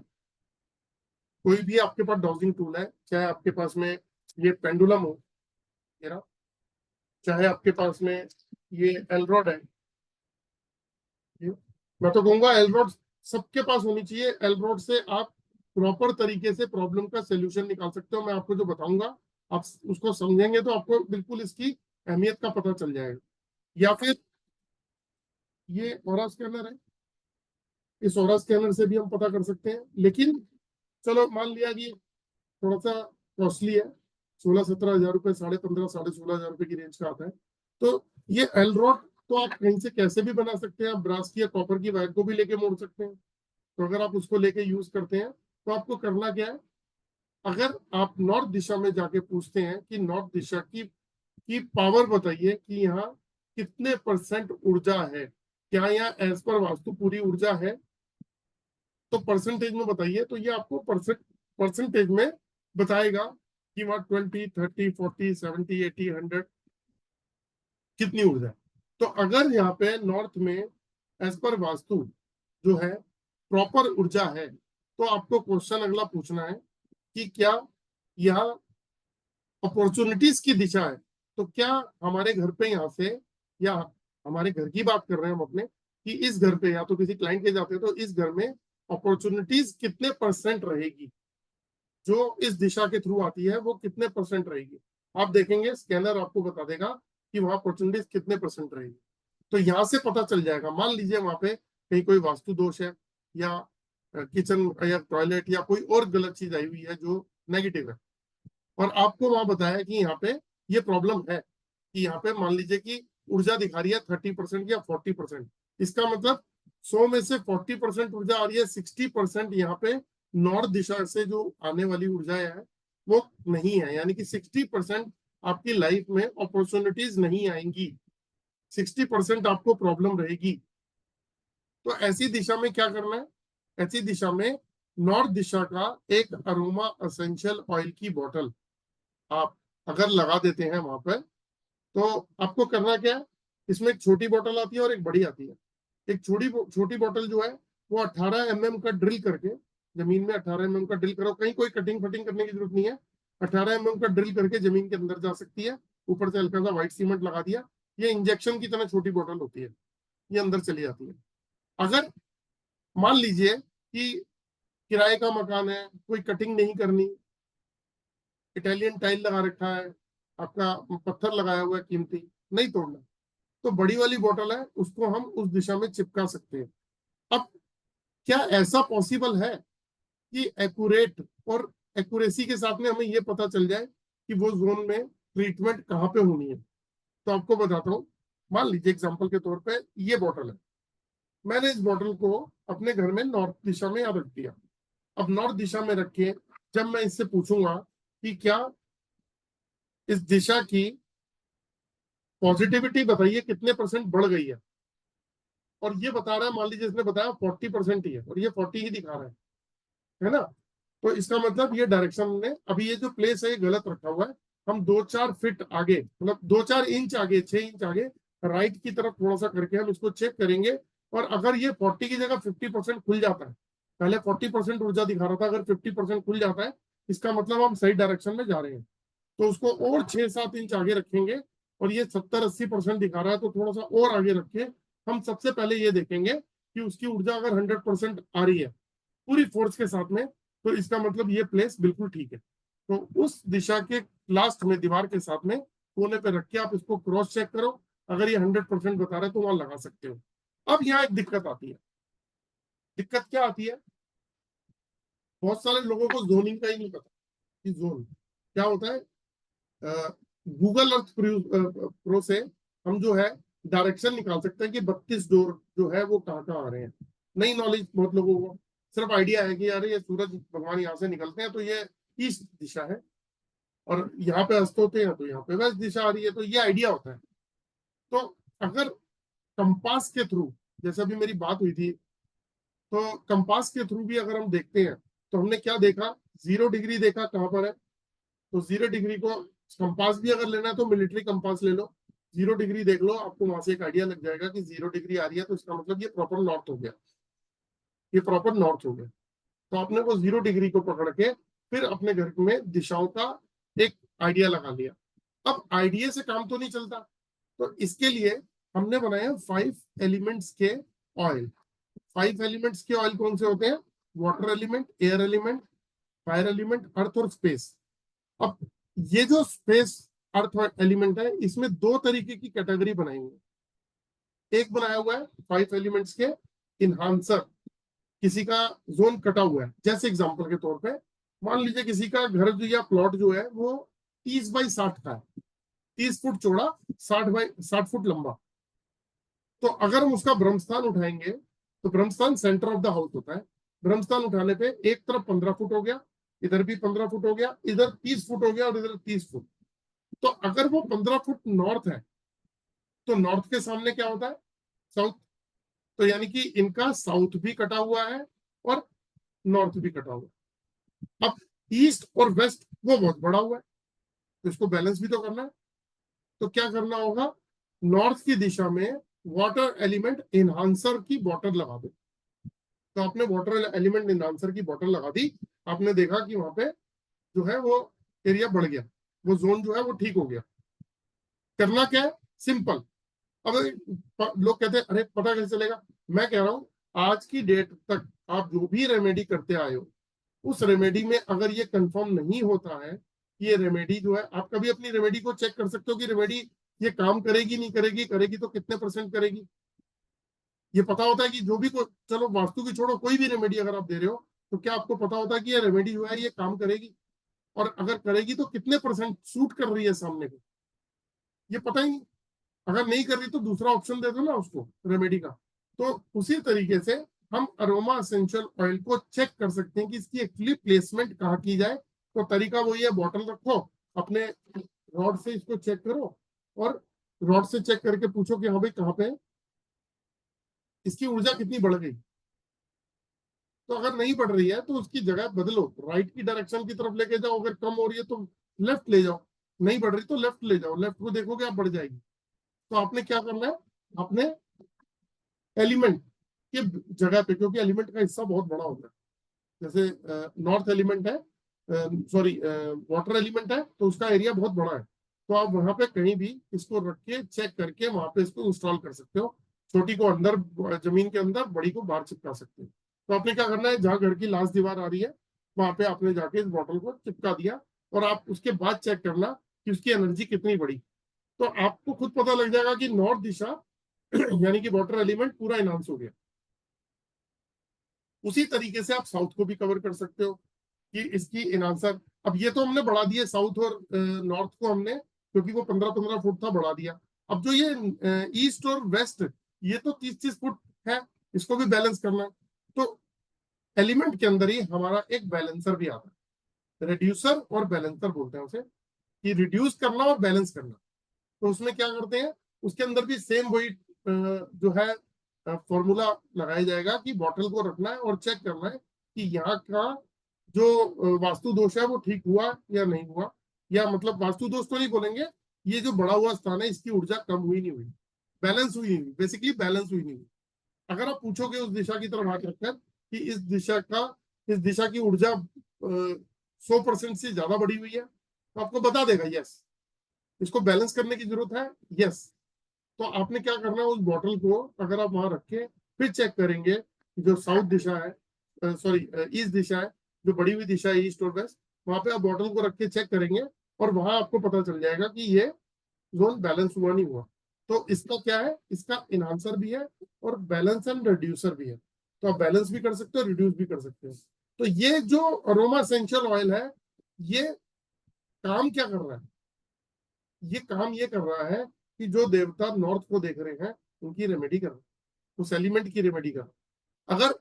कोई भी आपके पास डॉजिंग टूल है, चाहे आपके पास में ये पेंडुलम हो, चाहे आपके पास में ये एलरॉड है, मैं तो कहूंगा एलरॉड सबके पास होनी चाहिए। एलरॉड से आप प्रॉपर तरीके से प्रॉब्लम का सोल्यूशन निकाल सकते हो। मैं आपको जो बताऊंगा आप उसको समझेंगे तो आपको बिल्कुल इसकी अहमियत का पता चल जाएगा। या फिर ये ऑरा स्कैनर है, इस ऑरा स्कैनर से भी हम पता कर सकते हैं, लेकिन चलो मान लिया कि थोड़ा सा कॉस्टली है, 16-17 हजार रुपए, 15,500-16,500 रुपए की रेंज का आता है। तो ये एलरॉड तो आप कहीं से कैसे भी बना सकते हैं, आप ब्रास की या कॉपर की वायर को भी लेके मोड़ सकते हैं। तो अगर आप उसको लेके यूज करते हैं तो आपको करना क्या है, अगर आप नॉर्थ दिशा में जाके पूछते हैं कि नॉर्थ दिशा की पावर बताइए कि यहाँ कितने परसेंट ऊर्जा है, क्या यहाँ एज पर वास्तु पूरी ऊर्जा है, तो परसेंटेज में बताइए। तो ये आपको परसेंटेज में बताएगा कि वहां 20, 30, 40, 70, 80, 100 कितनी ऊर्जा है। तो अगर यहाँ पे नॉर्थ में एज पर वास्तु जो है प्रॉपर ऊर्जा है, तो आपको क्वेश्चन अगला पूछना है कि क्या यहाँ अपॉर्चुनिटीज की दिशा है। तो क्या हमारे घर पे यहाँ से, या हमारे घर की बात कर रहे हैं हम अपने, कि इस घर पे या तो किसी क्लाइंट के जाते हैं तो इस घर में अपॉर्चुनिटीज कितने परसेंट रहेगी, जो इस दिशा के थ्रू आती है वो कितने परसेंट रहेगी। आप देखेंगे स्कैनर आपको बता देगा कि वहां अपॉर्चुनिटीज कितने परसेंट रहेगी। तो यहाँ से पता चल जाएगा। मान लीजिए वहां पे कहीं कोई वास्तु दोष है, या किचन या टॉयलेट या कोई और गलत चीज आई हुई है जो नेगेटिव है, और आपको वहां बताया कि यहाँ पे ये प्रॉब्लम है, कि यहाँ पे मान लीजिए कि ऊर्जा दिखा रही है 30% या 40%। इसका मतलब 100 में से 40% ऊर्जा आ रही है, 60% यहाँ पे नॉर्थ दिशा से जो आने वाली ऊर्जा है वो नहीं है, यानी कि 60% आपकी लाइफ में अपॉर्चुनिटीज नहीं आएंगी, 60% आपको प्रॉब्लम रहेगी। तो ऐसी दिशा में क्या करना है, ऐसी दिशा में नॉर्थ दिशा का एक अरोमा एसेंशियल ऑयल की बोतल आप अगर लगा देते हैं वहां पर, तो आपको करना क्या है, इसमें एक छोटी बोतल आती है और एक बड़ी आती है। एक छोटी बोतल जो है वो 18 mm का ड्रिल करके, जमीन में 18 mm का ड्रिल करो, कहीं कोई कटिंग फटिंग करने की जरूरत नहीं है, 18 mm का ड्रिल करके जमीन के अंदर जा सकती है। ऊपर से हल्का सा व्हाइट सीमेंट लगा दिया, ये इंजेक्शन की तरह छोटी बोतल होती है, ये अंदर चली जाती है। अगर मान लीजिए कि किराए का मकान है, कोई कटिंग नहीं करनी, इटालियन टाइल लगा रखा है, आपका पत्थर लगाया हुआ है कीमती, नहीं तोड़ना, तो बड़ी वाली बोतल है उसको हम उस दिशा में चिपका सकते हैं। अब क्या ऐसा पॉसिबल है कि एक्यूरेट और एक्यूरेसी के साथ में हमें ये पता चल जाए कि वो जोन में ट्रीटमेंट कहाँ पे होनी है? तो आपको बताता हूँ। मान लीजिए एग्जांपल के तौर पे ये बोतल है, मैंने इस बोतल को अपने घर में नॉर्थ दिशा में रख दिया। अब नॉर्थ दिशा में रख के जब मैं इससे पूछूंगा कि क्या इस दिशा की पॉजिटिविटी बताइए कितने परसेंट बढ़ गई और ये बता रहा है, मान लीजिए इसने बताया 40% ही है और ये 40 ही दिखा रहा है ना, तो इसका मतलब ये डायरेक्शन में अभी ये जो प्लेस है ये गलत रखा हुआ है। हम 2-4 फीट आगे, मतलब 2-4 इंच आगे, 6 इंच आगे राइट की तरफ थोड़ा सा करके हम इसको चेक करेंगे, और अगर ये 40 की जगह 50% खुल जाता है पहले 40% ऊर्जा दिखा रहा था, अगर 50% खुल जाता है इसका मतलब हम सही डायरेक्शन में जा रहे हैं। तो उसको और 6-7 इंच आगे रखेंगे, और ये 70-80% दिखा रहा है तो थोड़ा सा और आगे रखे। हम सबसे पहले ये देखेंगे कि उसकी ऊर्जा अगर 100% आ रही है पूरी फोर्स के साथ में, तो इसका मतलब ये प्लेस बिल्कुल ठीक है। तो उस दिशा के लास्ट में दीवार के साथ में कोने पे रख के आप इसको क्रॉस चेक करो, अगर ये 100% बता रहा है तो वहां लगा सकते हो। अब यहाँ एक दिक्कत आती है। दिक्कत क्या आती है, बहुत सारे लोगों को जोनिंग का ही नहीं पता कि जोन क्या होता है। गूगल अर्थ प्रो से हम जो है डायरेक्शन निकाल सकते हैं कि 32 डोर जो है वो कहाँ कहाँ आ रहे हैं। नई नॉलेज बहुत लोगों को सिर्फ आइडिया है कि यार ये सूरज भगवान यहाँ से निकलते हैं तो ये ईस्ट दिशा है, और यहाँ पे अस्त होते हैं तो यहाँ पे वेस्ट दिशा आ रही है, तो ये आइडिया होता है। तो अगर कंपास के थ्रू, जैसे अभी मेरी बात हुई थी, तो कंपास के थ्रू भी अगर हम देखते हैं तो हमने क्या देखा, 0 डिग्री देखा कहाँ पर है। तो 0 डिग्री को कंपास भी अगर लेना है तो मिलिट्री कंपास ले लो, 0 डिग्री देख लो, आपको वहां से एक आइडिया लग जाएगा कि 0 डिग्री आ रही है तो इसका मतलब ये प्रॉपर नॉर्थ हो गया, ये प्रॉपर नॉर्थ हो गया। तो आपने वो 0 डिग्री को पकड़ के फिर अपने घर में दिशाओं का एक आइडिया लगा लिया। अब आइडिया से काम तो नहीं चलता, तो इसके लिए हमने बनाया 5 एलिमेंट्स के ऑयल। 5 एलिमेंट्स के ऑयल कौन से होते हैं, water element, air element, fire element, earth और स्पेस। अब ये जो स्पेस अर्थ एलिमेंट है इसमें 2 तरीके की कैटेगरी बनाई हुई है। एक बनाया हुआ है 5 एलिमेंट्स के इनहांसर, किसी का जोन कटा हुआ है, जैसे एग्जांपल के तौर पे मान लीजिए किसी का घर जो या प्लॉट जो है वो 30 बाई 60 का है, 30 फुट चौड़ा, 60 फुट लंबा। तो अगर हम उसका ब्रह्मस्थान उठाएंगे तो ब्रह्मस्थान सेंटर ऑफ द हाउस होता है। ब्रह्मस्थान उठाने पे एक तरफ 15 फुट हो गया, इधर भी 15 फुट हो गया, इधर 30 फुट हो गया और इधर 30 फुट। तो अगर वो 15 फुट नॉर्थ है तो नॉर्थ के सामने क्या होता है, साउथ। तो यानी कि इनका साउथ भी कटा हुआ है और नॉर्थ भी कटा हुआ है। अब ईस्ट और वेस्ट वो बहुत बड़ा हुआ है, तो इसको बैलेंस भी तो करना है। तो क्या करना होगा, नॉर्थ की दिशा में वाटर एलिमेंट इनहांसर की बॉटल लगा दो। तो आपने वाटर एलिमेंट इनहांसर की बॉटल लगा दी, आपने देखा कि वहां पे जो है वो एरिया बढ़ गया, वो जोन जो है वो ठीक हो गया। करना क्या है, सिंपल। अब लोग कहते हैं अरे पता कैसे चलेगा, मैं कह रहा हूं आज की डेट तक आप जो भी रेमेडी करते आए हो, उस रेमेडी में अगर ये कंफर्म नहीं होता है कि ये रेमेडी जो है, आप कभी अपनी रेमेडी को चेक कर सकते हो कि रेमेडी ये काम करेगी नहीं करेगी, करेगी तो कितने % करेगी। ये पता होता है कि जो भी चलो वास्तु की छोड़ो, कोई भी रेमेडी अगर आप दे रहे हो तो क्या आपको पता होता है कि ये रेमेडी जो है ये काम करेगी, और अगर करेगी तो कितने % सूट कर रही है सामने को, ये पता ही नहीं। अगर नहीं कर रही तो दूसरा ऑप्शन दे दो ना उसको रेमेडी का। तो उसी तरीके से हम अरोमा एसेंशियल ऑयल को चेक कर सकते हैं कि इसकी एक्चुअली प्लेसमेंट कहाँ की जाए। तो तरीका वही है, बॉटल रखो, अपने रॉड से इसको चेक करो, और रॉड से चेक करके पूछो कि हाँ भाई कहाँ पे है, इसकी ऊर्जा कितनी बढ़ गई। तो अगर नहीं बढ़ रही है तो उसकी जगह बदलो, राइट की डायरेक्शन की तरफ लेके जाओ, अगर कम हो रही है तो लेफ्ट ले जाओ, नहीं बढ़ रही तो लेफ्ट ले जाओ, लेफ्ट को देखोगे आप बढ़ जाएगी। तो आपने क्या करना है, अपने एलिमेंट के जगह पे, क्योंकि एलिमेंट का हिस्सा बहुत बड़ा होता है, जैसे नॉर्थ एलिमेंट है, सॉरी वाटर एलिमेंट है तो उसका एरिया बहुत बड़ा है। तो आप वहां पे कहीं भी इसको रख के चेक करके वहां पे इसको इंस्टॉल कर सकते हो। छोटी को अंदर जमीन के अंदर, बड़ी को बाहर चिपका सकते हो। तो आपने क्या करना है, जहाँ घर की लास्ट दीवार आ रही है वहां पे आपने जाके इस बॉटल को चिपका दिया, और आप उसके बाद चेक करना कि उसकी एनर्जी कितनी बढ़ी। तो आपको खुद पता लग जाएगा कि नॉर्थ दिशा यानी कि वाटर एलिमेंट पूरा इनहांस हो गया। उसी तरीके से आप साउथ को भी कवर कर सकते हो कि इसकी इनहांसर, अब ये तो हमने बढ़ा दिए साउथ और नॉर्थ को हमने, क्योंकि वो 15-15 फुट था, बढ़ा दिया। अब जो ये ईस्ट और वेस्ट, ये तो 30-30 फुट है, इसको भी बैलेंस करना है। तो एलिमेंट के अंदर ही हमारा एक बैलेंसर भी आता है, रिड्यूसर और बैलेंसर बोलते हैं उसे, कि रिड्यूस करना और बैलेंस करना। तो उसमें क्या करते हैं, उसके अंदर भी सेम वही जो है फॉर्मूला लगाया जाएगा कि बॉटल को रखना है और चेक करना है कि यहाँ का जो वास्तु दोष है वो ठीक हुआ या नहीं हुआ, या मतलब वास्तु दोष तो नहीं बोलेंगे, ये जो बड़ा हुआ स्थान है इसकी ऊर्जा कम हुई नहीं हुई, बैलेंस हुई नहीं, बेसिकली बैलेंस हुई नहीं हुई। अगर आप पूछोगे उस दिशा की तरफ हाथ रखकर कि इस दिशा की ऊर्जा 100% से ज्यादा बढ़ी हुई है, तो आपको बता देगा यस, इसको बैलेंस करने की जरूरत है, यस। तो आपने क्या करना है, उस बॉटल को अगर आप वहां रख के फिर चेक करेंगे, जो साउथ दिशा है, सॉरी ईस्ट दिशा है, जो बढ़ी हुई दिशा है ईस्ट और वेस्ट, वहां पे आप बॉटल को रख के चेक करेंगे और वहां आपको पता चल जाएगा कि ये जोन बैलेंस हुआ नहीं हुआ। तो इसका क्या है, इसका इनहांसर भी है और बैलेंस एंड रिड्यूसर भी है। तो आप बैलेंस भी कर सकते हो, रिड्यूस भी कर सकते हो। तो ये जो अरोमा एसेंशियल ऑयल है, ये काम क्या कर रहा है, ये काम ये कर रहा है कि जो देवता नॉर्थ को देख रहे हैं उनकी रेमेडी कर रहा है, उस एलिमेंट की रेमेडी कर रहा है। अगर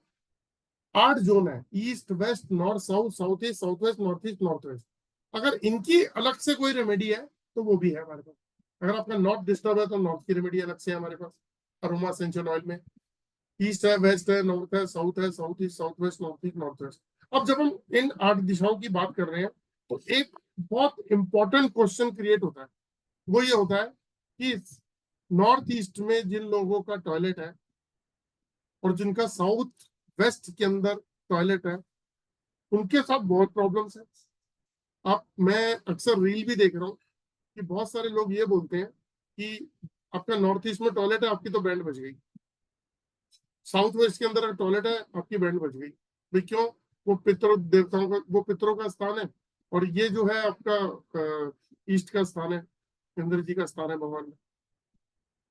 8 जोन है, east west north south, south east south west, north east north west, अगर इनकी अलग से कोई रेमेडी है तो वो भी है हमारे पास। अगर आपका नॉर्थ डिस्टर्ब है तो नॉर्थ की रेमेडी अलग से है हमारे पास अरोमा एसेंशियल ऑयल में। ईस्ट है, वेस्ट है, नॉर्थ है, south east south west, north east north west. अब जब हम इन 8 दिशाओं की बात कर रहे हैं तो एक बहुत इंपॉर्टेंट क्वेश्चन क्रिएट होता है, वो ये होता है कि नॉर्थ ईस्ट में जिन लोगों का टॉयलेट है और जिनका साउथ वेस्ट के अंदर टॉयलेट है, उनके साथ बहुत प्रॉब्लम्स है। मैं अक्सर रील भी देख रहा हूँ कि बहुत सारे लोग ये बोलते हैं कि आपका नॉर्थ ईस्ट में टॉयलेट है, आपकी तो बैंड बज गई। साउथ वेस्ट के अंदर टॉयलेट है, आपकी बैंड बज गई। भाई क्यों? वो पितरों देवताओं का, वो पितरों का स्थान है, और ये जो है आपका ईस्ट का स्थान है, इंद्र जी का स्थान है भगवान में।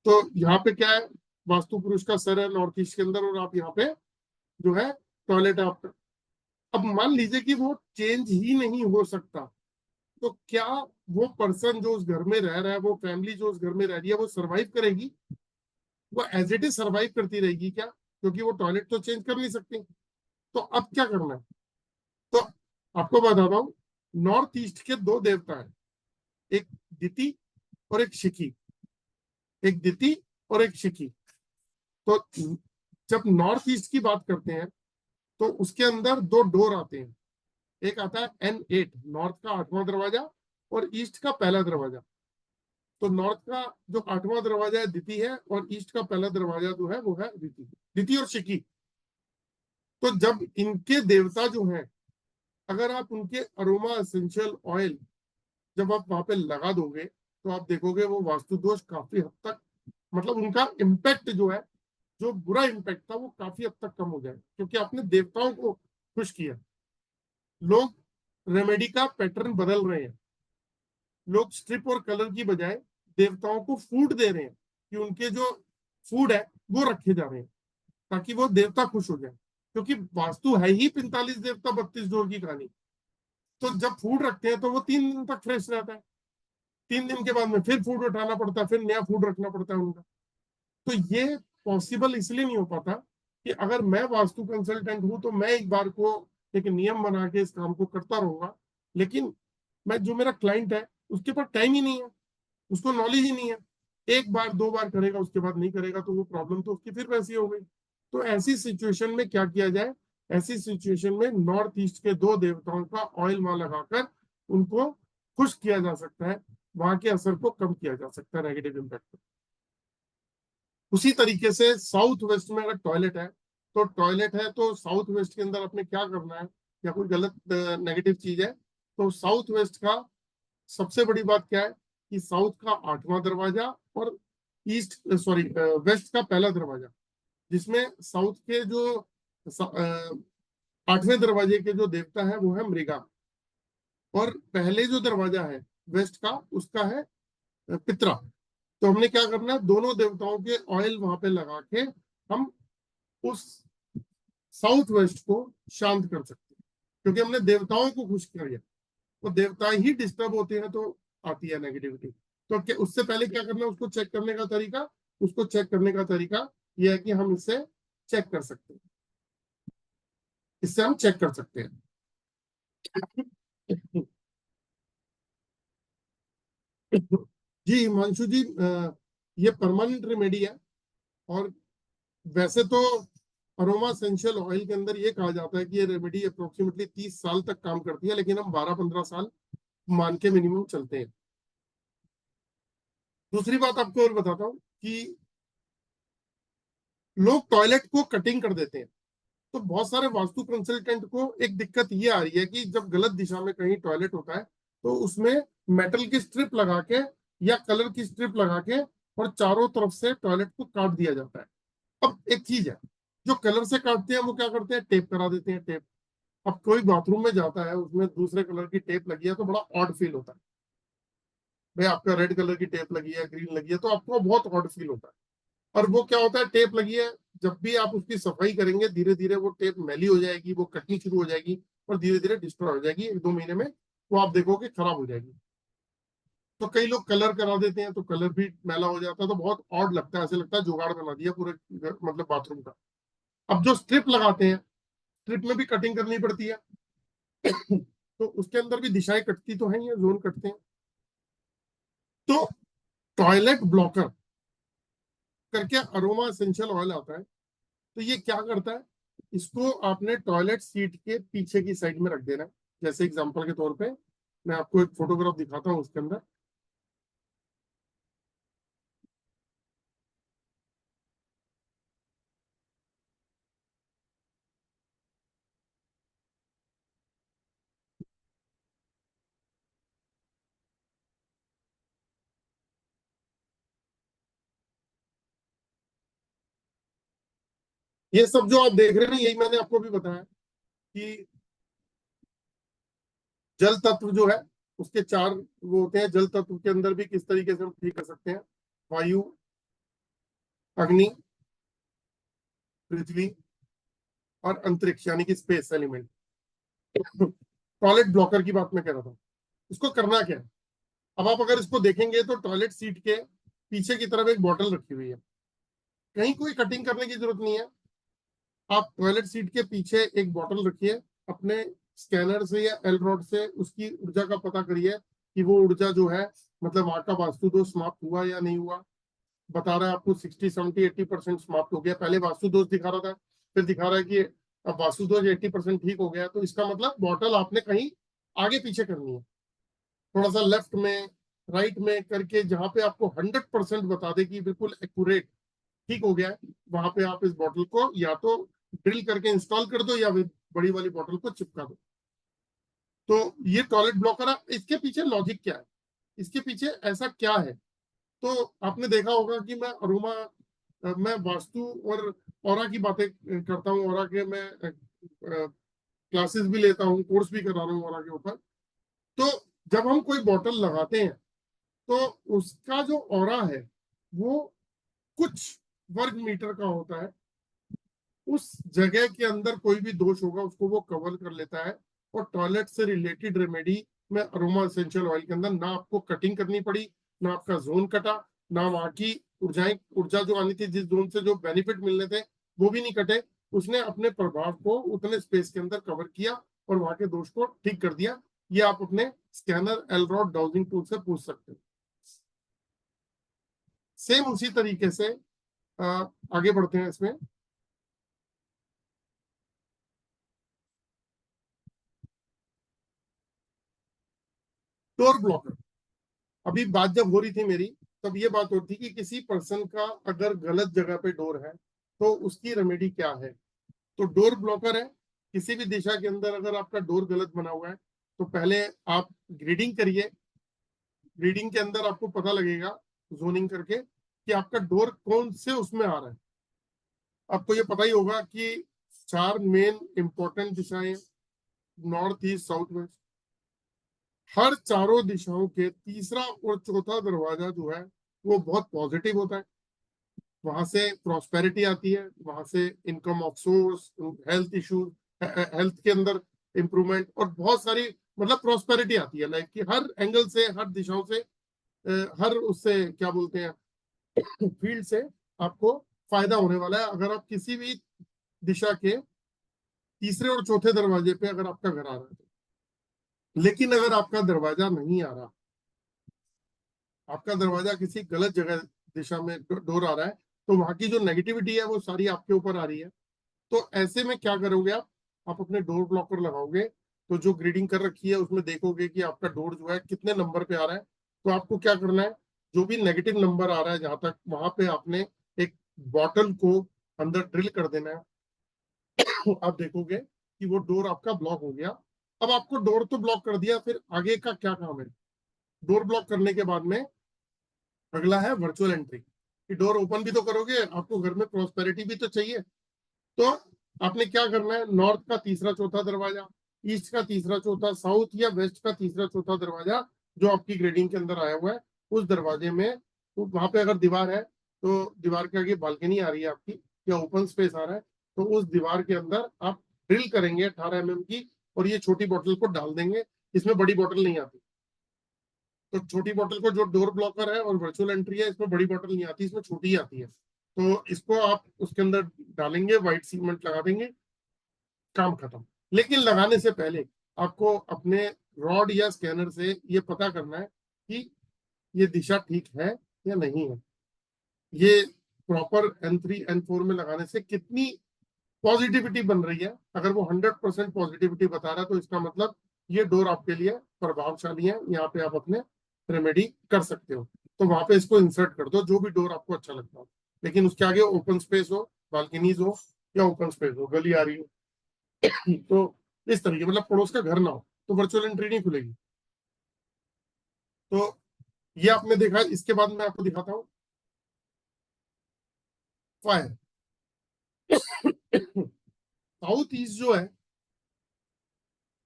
तो यहाँ पे क्या है, वास्तु पुरुष का सर है नॉर्थ ईस्ट के अंदर, और आप यहाँ पे जो है टॉयलेट है आपका। अब मान लीजिए कि वो चेंज ही नहीं हो सकता, तो क्या वो पर्सन जो उस घर में रह रहा है, वो फैमिली जो उस घर में रह रही है, वो सरवाइव करेगी? वो एज इट इज सरवाइव करती रहेगी क्या? क्योंकि वो टॉयलेट तो चेंज कर नहीं सकती। तो अब क्या करना है? तो आपको बताता हूँ, नॉर्थ ईस्ट के 2 देवता है, एक दिति और एक शिखी, एक दिति और एक शिखी। तो जब नॉर्थ ईस्ट की बात करते हैं तो उसके अंदर 2 डोर आते हैं। एक आता है N8, नॉर्थ का 8वां दरवाजा, और ईस्ट का पहला दरवाजा। तो नॉर्थ का जो 8वां दरवाजा है दिति है, और ईस्ट का पहला दरवाजा जो है वो है दिति और शिखी। तो जब इनके देवता जो हैं, अगर आप उनके अरोमा एसेंशियल ऑयल जब आप वहां पे लगा दोगे तो आप देखोगे वो वास्तु दोष काफी हद तक, मतलब उनका इम्पैक्ट जो है, जो बुरा इम्पैक्ट था वो काफी हद तक कम हो जाए, क्योंकि आपने देवताओं को खुश किया। लोग रेमेडी का पैटर्न बदल रहे हैं, लोग स्ट्रिप और कलर की बजाय देवताओं को फूड दे रहे हैं कि उनके जो फूड है वो रखे जा रहे हैं ताकि वो देवता खुश हो जाए। क्योंकि वास्तु है ही 45 देवता 32 जोड़ की कहानी। तो जब फूड रखते हैं तो वो 3 दिन तक फ्रेश रहता है, 3 दिन के बाद में फिर फूड उठाना पड़ता है, फिर नया फूड रखना पड़ता है उनका। तो ये पॉसिबल इसलिए नहीं हो पाता कि अगर मैं वास्तु कंसल्टेंट हूं तो मैं एक बार को एक नियम बना के इस काम को करता रहूंगा, लेकिन मैं जो मेरा क्लाइंट है उसके पास टाइम ही नहीं है, उसको नॉलेज ही नहीं है, 1 बार 2 बार करेगा उसके बाद नहीं करेगा, तो वो प्रॉब्लम तो उसकी फिर वैसी हो गई। तो ऐसी सिचुएशन में क्या किया जाए? ऐसी सिचुएशन में नॉर्थ ईस्ट के 2 देवताओं का ऑयल वहां लगाकर उनको खुश किया जा सकता है, वहां के असर को कम किया जा सकता है, नेगेटिव इम्पैक्ट। उसी तरीके से साउथ वेस्ट में अगर टॉयलेट है तो टॉयलेट है तो साउथ वेस्ट के अंदर अपने क्या करना है, या कोई गलत नेगेटिव चीज है, तो साउथ वेस्ट का सबसे बड़ी बात क्या है कि साउथ का 8वां दरवाजा और ईस्ट सॉरी वेस्ट का पहला दरवाजा, जिसमें साउथ के जो 8वें दरवाजे के जो देवता है वो है मृगा, और पहले जो दरवाजा है वेस्ट का उसका है पित्रा। तो हमने क्या करना है, दोनों देवताओं के ऑयल वहां पे लगा के हम उस साउथ वेस्ट को शांत कर सकते हैं, क्योंकि हमने देवताओं को खुश कर दिया। तो देवता ही डिस्टर्ब होते हैं तो आती है नेगेटिविटी। तो उससे पहले क्या करना है, उसको चेक करने का तरीका, उसको चेक करने का तरीका यह है कि हम इससे चेक कर सकते हैं, इससे हम चेक कर सकते हैं। जी हिमांशु जी, ये परमानेंट रेमेडी है, और वैसे तो अरोमा एसेंशियल ऑयल के अंदर ये कहा जाता है कि ये रेमेडी अप्रोक्सीमेटली 30 साल तक काम करती है, लेकिन हम 12-15 साल मान के मिनिमम चलते हैं। दूसरी बात आपको और बताता हूँ कि लोग टॉयलेट को कटिंग कर देते हैं। तो बहुत सारे वास्तु कंसल्टेंट को एक दिक्कत ये आ रही है कि जब गलत दिशा में कहीं टॉयलेट होता है तो उसमें मेटल की स्ट्रिप लगा के या कलर की स्ट्रिप लगा के और चारों तरफ से टॉयलेट को काट दिया जाता है। अब एक चीज है, जो कलर से काटते हैं वो क्या करते हैं, टेप करा देते हैं, टेप। अब कोई बाथरूम में जाता है, उसमें दूसरे कलर की टेप लगी है तो बड़ा ऑड फील होता है। भाई आपका रेड कलर की टेप लगी है, ग्रीन लगी है, तो आपको बहुत ऑड फील होता है। और वो क्या होता है, टेप लगी है, जब भी आप उसकी सफाई करेंगे धीरे धीरे वो टेप मैली हो जाएगी, वो कटनी शुरू हो जाएगी और धीरे धीरे डिस्ट्रॉय हो जाएगी। 1-2 महीने में वो आप देखोगे खराब हो जाएगी। तो कई लोग कलर करा देते हैं तो कलर भी मैला हो जाता है, तो बहुत ऑड लगता है, ऐसे लगता है जुगाड़ बना दिया पूरे मतलब बाथरूम का। अब जो स्ट्रिप लगाते हैं, स्ट्रिप में भी कटिंग करनी पड़ती है तो उसके अंदर भी दिशाएं कटती तो हैं, ये जोन कटते हैं। तो टॉयलेट ब्लॉकर करके अरोमा एसेंशियल ऑयल आता है। तो ये क्या करता है, इसको आपने टॉयलेट सीट के पीछे की साइड में रख देना है। जैसे एग्जांपल के तौर पे मैं आपको एक फोटोग्राफ दिखाता हूँ उसके अंदर। ये सब जो आप देख रहे हैं यही मैंने आपको भी बताया कि जल तत्व जो है उसके 4 वो होते हैं। जल तत्व के अंदर भी किस तरीके से हम ठीक कर सकते हैं, वायु, अग्नि, पृथ्वी और अंतरिक्ष यानी कि स्पेस एलिमेंट। टॉयलेट ब्लॉकर की बात मैं कह रहा था। इसको करना क्या है, अब आप अगर इसको देखेंगे तो टॉयलेट सीट के पीछे की तरफ एक बोतल रखी हुई है। कहीं कोई कटिंग करने की जरूरत नहीं है। आप टॉयलेट सीट के पीछे एक बोतल रखिए, अपने स्कैनर से या एल रॉड से उसकी ऊर्जा का पता करिए कि वो ऊर्जा जो है मतलब वहां का वास्तु दोष समाप्त हुआ या नहीं हुआ। बता रहा है आपको 60, 70, 80% समाप्त हो गया। पहले वास्तु दोष दिखा रहा था, फिर दिखा रहा है कि अब वास्तु दोष 80% ठीक हो गया। तो इसका मतलब बॉटल आपने कहीं आगे पीछे करनी है, थोड़ा सा लेफ्ट में राइट में करके, जहां पे आपको 100% बता दे कि बिल्कुल एक्यूरेट ठीक हो गया है, वहां पे आप इस बॉटल को या तो ड्रिल करके इंस्टॉल कर दो या फिर बड़ी वाली बॉटल को चिपका दो। तो ये टॉयलेट ब्लॉकर है। इसके पीछे लॉजिक क्या है, इसके पीछे ऐसा क्या है, तो आपने देखा होगा कि मैं अरोमा, मैं वास्तु और ऑरा की बातें करता हूँ। ऑरा के मैं क्लासेस भी लेता हूँ, कोर्स भी करा रहा हूँ ऑरा के ऊपर। तो जब हम कोई बॉटल लगाते हैं तो उसका जो ऑरा है वो कुछ वर्ग मीटर का होता है। उस जगह के अंदर कोई भी दोष होगा उसको वो कवर कर लेता है। और टॉयलेट से रिलेटेड रेमेडी में अरोमा एसेंशियल ऑयल के अंदर ना आपको कटिंग करनी पड़ी, ना आपका जोन कटा, ना वहां की ऊर्जा जो आनी थी, जिस जोन से जो बेनिफिट मिलने थे वो भी नहीं कटे। उसने अपने प्रभाव को उतने स्पेस के अंदर कवर किया और वहां के दोष को ठीक कर दिया। ये आप अपने स्कैनर एलरॉड डाउजिंग टूल से पूछ सकते हो। सेम उसी तरीके से आगे बढ़ते हैं इसमें। डोर ब्लॉकर, अभी बात जब हो रही थी मेरी तब ये बात होती कि किसी पर्सन का अगर गलत जगह पे डोर है तो उसकी रेमेडी क्या है। तो डोर ब्लॉकर है, किसी भी दिशा के अंदर अगर आपका डोर गलत बना हुआ है तो पहले आप ग्रीडिंग करिए। ग्रीडिंग के अंदर आपको पता लगेगा जोनिंग करके कि आपका डोर कौन से उसमें आ रहा है। आपको ये पता ही होगा कि 4 मेन इंपॉर्टेंट दिशाएं, नॉर्थ, ईस्ट, साउथ, वेस्ट। हर चारों दिशाओं के तीसरा और चौथा दरवाजा जो है वो बहुत पॉजिटिव होता है। वहां से प्रॉस्पेरिटी आती है, वहां से income of source, health issues, health के अंदर इंप्रूवमेंट और बहुत सारी मतलब प्रॉस्पेरिटी आती है। लाइक कि हर एंगल से, हर दिशाओं से, हर उससे क्या बोलते हैं फील्ड से आपको फायदा होने वाला है अगर आप किसी भी दिशा के तीसरे और चौथे दरवाजे पे अगर आपका घर आ रहा है। लेकिन अगर आपका दरवाजा नहीं आ रहा, आपका दरवाजा किसी गलत जगह दिशा में डोर आ रहा है, तो वहां की जो नेगेटिविटी है वो सारी आपके ऊपर आ रही है। तो ऐसे में क्या करोगे आप अपने डोर ब्लॉकर लगाओगे तो जो ग्रीडिंग कर रखी है उसमें देखोगे कि आपका डोर जो है कितने नंबर पे आ रहा है। तो आपको क्या करना है, जो भी नेगेटिव नंबर आ रहा है जहां तक, वहां पे आपने एक बॉटल को अंदर ड्रिल कर देना है। आप देखोगे कि वो डोर आपका ब्लॉक हो गया। अब आपको डोर तो ब्लॉक कर दिया, फिर आगे का क्या काम है? डोर ब्लॉक करने के बाद में अगला है वर्चुअल एंट्री, कि डोर ओपन भी तो करोगे, आपको घर में प्रॉस्पेरिटी भी तो चाहिए। तो आपने क्या करना है, नॉर्थ का तीसरा चौथा दरवाजा, ईस्ट का तीसरा चौथा, साउथ या वेस्ट का तीसरा चौथा दरवाजा जो आपकी ग्रेडिंग के अंदर आया हुआ है, उस दरवाजे में, तो वहां पे अगर दीवार है तो दीवार के आगे बालकनी आ रही है आपकी, या ओपन स्पेस आ रहा है, तो उस दीवार के अंदर आप ड्रिल करेंगे 18 mm की, और ये छोटी बोतल को डाल देंगे। इसमें बड़ी बोतल नहीं आती, तो छोटी बोतल को, जो डोर ब्लॉकर है और वर्चुअल एंट्री है, इसमें बड़ी बोतल नहीं आती, इसमें छोटी ही आती है। तो इसको आप उसके अंदर डालेंगे, व्हाइट सीमेंट लगा देंगे, काम खत्म। लेकिन लगाने से पहले आपको अपने रॉड या स्कैनर से ये पता करना है कि ये दिशा ठीक है या नहीं है। ये प्रॉपर N3 N4 में लगाने से कितनी पॉजिटिविटी बन रही है। अगर वो 100% पॉजिटिविटी बता रहा है, तो इसका मतलब ये डोर आपके लिए प्रभावशाली है, यहाँ पे आप अपने रेमेडी कर सकते हो। तो वहां पे इसको इंसर्ट कर दो, जो भी डोर आपको अच्छा लगता हो, लेकिन उसके आगे ओपन स्पेस हो, बालकनीज हो या ओपन स्पेस हो, गली आ रही हो, तो इस तरीके, मतलब पड़ोस का घर ना हो, तो वर्चुअल एंट्री नहीं खुलेगी। तो ये आपने देखा। इसके बाद मैं आपको दिखाता हूँ फायर। साउथ ईस्ट जो है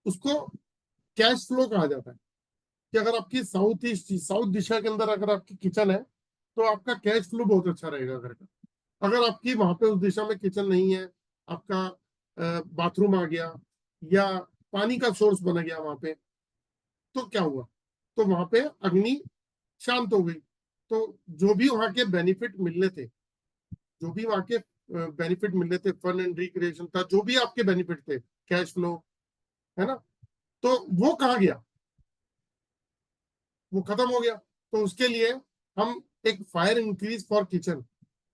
उसको कैश फ्लो कहा जाता है, कि अगर आपकी साउथ ईस्ट, साउथ दिशा के अंदर अगर आपकी किचन है, तो आपका कैश फ्लो बहुत अच्छा रहेगा घर का। अगर आपकी वहां पे उस दिशा में किचन नहीं है, आपका बाथरूम आ गया या पानी का सोर्स बन गया वहां पे, तो क्या हुआ? तो वहां पे अग्नि शांत हो गई। तो जो भी वहां के बेनिफिट मिलने थे, जो भी वहां के बेनिफिट मिलने थे, फन एंड रिक्रिएशन था, जो भी आपके बेनिफिट थे, कैश फ्लो, है ना, तो वो कहाँ गया? वो खत्म हो गया। तो उसके लिए हम एक फायर इंक्रीज फॉर किचन,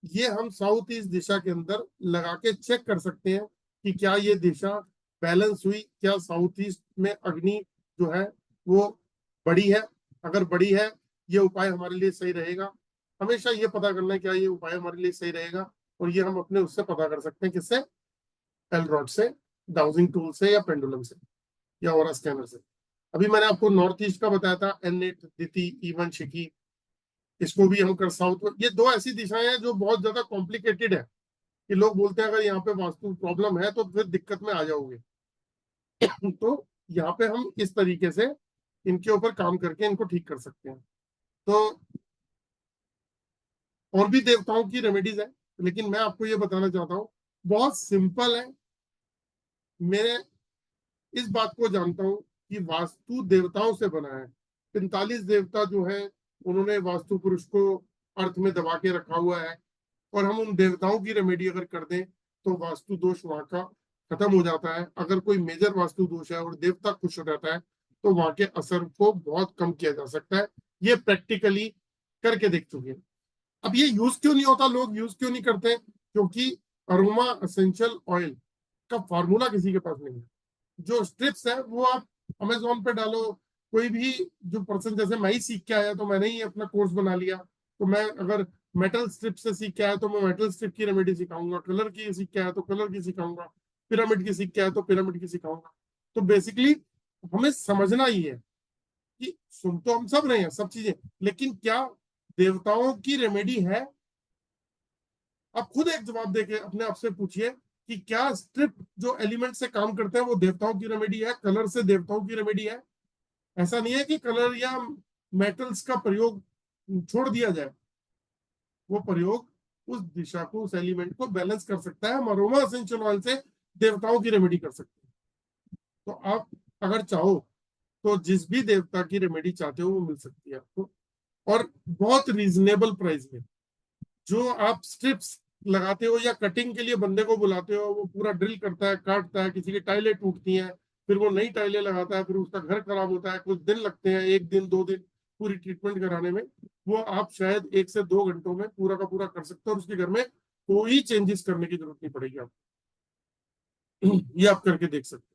ये हम साउथ ईस्ट दिशा के अंदर लगा के चेक कर सकते हैं कि क्या ये दिशा बैलेंस हुई, क्या साउथ ईस्ट में अग्नि जो है वो बड़ी है। अगर बड़ी है, ये उपाय हमारे लिए सही रहेगा। हमेशा ये पता करना है क्या ये उपाय हमारे लिए सही रहेगा, और ये हम अपने उससे पता कर सकते हैं, किससे? एल रॉड से, डाउजिंग टूल से, या पेंडुलम से, या ओरा स्कैनर से। अभी मैंने आपको नॉर्थ ईस्ट का बताया था, N8, दिति, E1, शिकी। इसको भी हम कर, साउथ में, ये दो ऐसी दिशाएं हैं जो बहुत ज्यादा कॉम्प्लिकेटेड है, कि लोग बोलते हैं अगर यहाँ पे वास्तु प्रॉब्लम है तो फिर दिक्कत में आ जाओगे। तो यहाँ पे हम इस तरीके से इनके ऊपर काम करके इनको ठीक कर सकते हैं। तो और भी देवताओं की रेमेडीज है, लेकिन मैं आपको ये बताना चाहता हूँ, बहुत सिंपल है। मैं इस बात को जानता हूँ कि वास्तु देवताओं से बना है। 45 देवता जो है, उन्होंने वास्तु पुरुष को अर्थ में दबा के रखा हुआ है, और हम उन देवताओं की रेमेडी अगर कर दें तो वास्तु दोष वहां का खत्म हो जाता है। अगर कोई मेजर वास्तु दोष है और देवता खुश हो जाता है, तो वहां के असर को बहुत कम किया जा सकता है। ये प्रैक्टिकली करके देख चुके हैं। अब ये यूज क्यों नहीं होता, लोग यूज क्यों नहीं करते? क्योंकि अरोमा एसेंशियल ऑयल का फॉर्मूला किसी के पास नहीं है। जो स्ट्रिप्स है वो आप अमेजोन पे डालो, कोई भी जो पर्सन, जैसे मैं ही सीख के आया तो मैंने ही अपना कोर्स बना लिया। तो मैं अगर मेटल स्ट्रिप से सीख के आया तो मैं मेटल स्ट्रिप की रेमेडी सिखाऊंगा, कलर की सीख के आया तो कलर की सिखाऊंगा, पिरामिड की सीख के आया तो पिरामिड की सिखाऊंगा। तो बेसिकली हमें समझना ही है कि सुन तो हम सब रहे हैं सब चीजें, लेकिन क्या देवताओं की रेमेडी है? आप खुद एक जवाब देके अपने आप से पूछिए कि क्या स्ट्रिप जो एलिमेंट से काम करते हैं वो देवताओं की रेमेडी है, कलर से देवताओं की रेमेडी है? ऐसा नहीं है कि कलर या मेटल्स का प्रयोग छोड़ दिया जाए, वो प्रयोग उस दिशा को, उस एलिमेंट को बैलेंस कर सकता है। हम अरोमा एसेंशियल ऑयल से देवताओं की रेमेडी कर सकते हैं। तो आप अगर चाहो तो जिस भी देवता की रेमेडी चाहते हो वो मिल सकती है आपको, और बहुत रीजनेबल प्राइस में। जो आप स्ट्रिप्स लगाते हो या कटिंग के लिए बंदे को बुलाते हो, वो पूरा ड्रिल करता है, काटता है, किसी की टाइलें टूटती हैं, फिर वो नई टाइलें लगाता है, फिर उसका घर खराब होता है, कुछ दिन लगते हैं, 1 दिन 2 दिन पूरी ट्रीटमेंट कराने में। वो आप शायद 1 से 2 घंटों में पूरा का पूरा कर सकते हो, और उसके घर में कोई चेंजेस करने की जरूरत नहीं पड़ेगी आपको। ये आप करके देख सकते हो।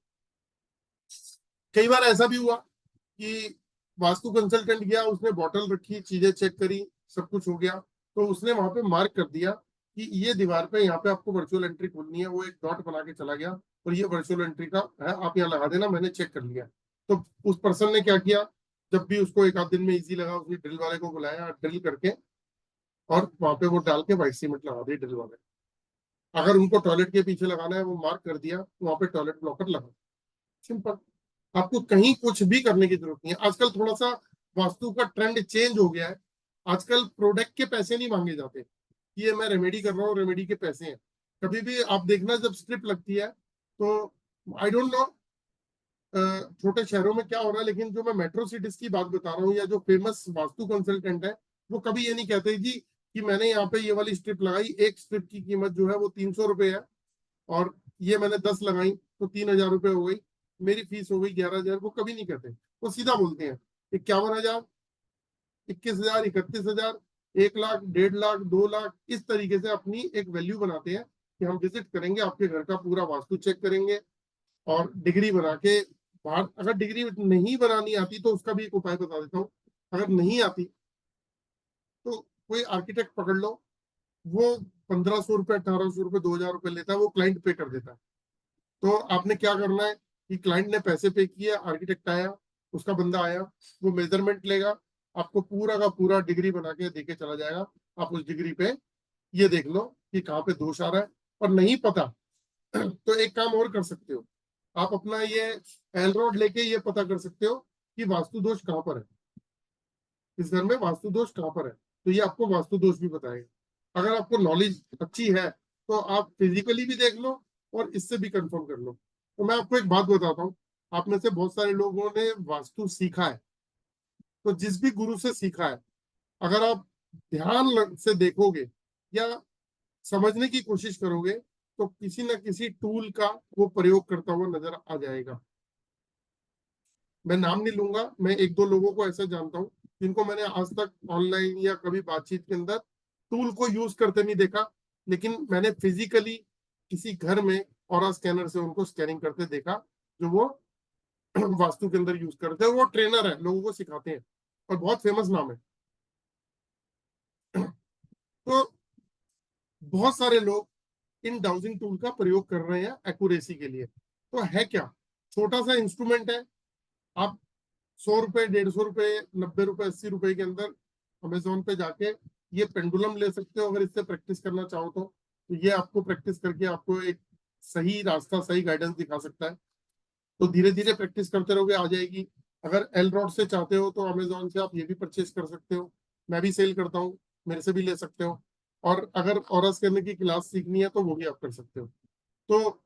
कई बार ऐसा भी हुआ कि वास्तु कंसल्टेंट गया, उसने बॉटल रखी, चीजें चेक करी, सब कुछ हो गया, तो उसने वहां पे मार्क कर दिया कि ये दीवार पे यहाँ पे आपको वर्चुअल एंट्री खोलनी है, वो एक डॉट बना के चला गया और ये वर्चुअल एंट्री का है, आप यहाँ लगा देना, मैंने चेक कर लिया। तो उस पर्सन ने क्या किया, जब भी उसको एक आध दिन में इजी लगा, उसने ड्रिल वाले को बुलाया, ड्रिल करके और वहां पे वो डाल के व्हाइट सीमेंट लगा दी ड्रिल वाले। अगर उनको टॉयलेट के पीछे लगाना है, वो मार्क कर दिया, वहां पे टॉयलेट ब्लॉकर लगा। सिंपल। आपको कहीं कुछ भी करने की जरूरत नहीं है। आजकल थोड़ा सा वास्तु का ट्रेंड चेंज हो गया है। आजकल प्रोडक्ट के पैसे नहीं मांगे जाते, ये मैं रेमेडी कर रहा हूँ, रेमेडी के पैसे हैं। कभी भी आप देखना, जब स्ट्रिप लगती है तो आई डोंट नो छोटे शहरों में क्या हो रहा है, लेकिन जो मैं मेट्रो सिटीज की बात बता रहा हूँ या जो फेमस वास्तु कंसल्टेंट है, वो कभी ये नहीं कहते जी कि मैंने यहाँ पे ये वाली स्ट्रिप लगाई, एक स्ट्रिप की कीमत जो है वो 300 रुपए है और ये मैंने 10 लगाई तो 3000 रुपए हो गई, मेरी फीस हो गई 11,000। वो कभी नहीं कहते, वो सीधा बोलते हैं 51,000, 21,000, 31,000, 1 लाख, 1.5 लाख, 2 लाख, इस तरीके से अपनी एक वैल्यू बनाते हैं कि हम विजिट करेंगे, आपके घर का पूरा वास्तु चेक करेंगे और डिग्री बना के बाहर। अगर डिग्री नहीं बनानी आती तो उसका भी एक उपाय बता देता हूँ। अगर नहीं आती तो कोई आर्किटेक्ट पकड़ लो, वो 1,500 रुपए, 1,800 रुपए, 2,000 रुपए लेता है, वो क्लाइंट पे कर देता है। तो आपने क्या करना है कि क्लाइंट ने पैसे पे किए, आर्किटेक्ट आया, उसका बंदा आया, वो मेजरमेंट लेगा, आपको पूरा का पूरा डिग्री बना के देके चला जाएगा। आप उस डिग्री पे ये देख लो कि कहाँ पे दोष आ रहा है। और नहीं पता तो एक काम और कर सकते हो, आप अपना ये एल रोड लेके ये पता कर सकते हो कि वास्तु दोष कहाँ पर है, इस घर में वास्तु दोष कहाँ पर है, तो ये आपको वास्तु दोष भी बताएगा। अगर आपको नॉलेज अच्छी है तो आप फिजिकली भी देख लो और इससे भी कंफर्म कर लो। तो मैं आपको एक बात बताता हूँ, आप में से बहुत सारे लोगों ने वास्तु सीखा है, तो जिस भी गुरु से सीखा है, अगर आप ध्यान से देखोगे या समझने की कोशिश करोगे तो किसी न किसी टूल का वो प्रयोग करता हुआ नजर आ जाएगा। मैं नाम नहीं लूंगा, मैं एक दो लोगों को ऐसा जानता हूँ जिनको मैंने आज तक ऑनलाइन या कभी बातचीत के अंदर टूल को यूज करते नहीं देखा, लेकिन मैंने फिजिकली किसी घर में ऑरा स्कैनर से उनको स्कैनिंग करते देखा, जो वो वास्तु के अंदर यूज करते हैं। वो ट्रेनर है, लोगों को सिखाते हैं और बहुत फेमस नाम है। तो बहुत सारे लोग इन डाउजिंग टूल का प्रयोग कर रहे हैं एक्यूरेसी के लिए। तो है क्या, छोटा सा इंस्ट्रूमेंट है, आप 100 रुपए, 150 रुपए, 90 रुपए, 80 रुपए के अंदर अमेजोन पे जाके ये पेंडुलम ले सकते हो। अगर इससे प्रैक्टिस करना चाहो तो ये आपको प्रैक्टिस करके आपको एक सही रास्ता, सही गाइडेंस दिखा सकता है। तो धीरे धीरे प्रैक्टिस करते रहोगे, आ जाएगी। अगर एल रॉड से चाहते हो तो अमेजोन से आप ये भी परचेज कर सकते हो, मैं भी सेल करता हूँ, मेरे से भी ले सकते हो। और अगर ऑरस करने की क्लास सीखनी है तो वो भी आप कर सकते हो। तो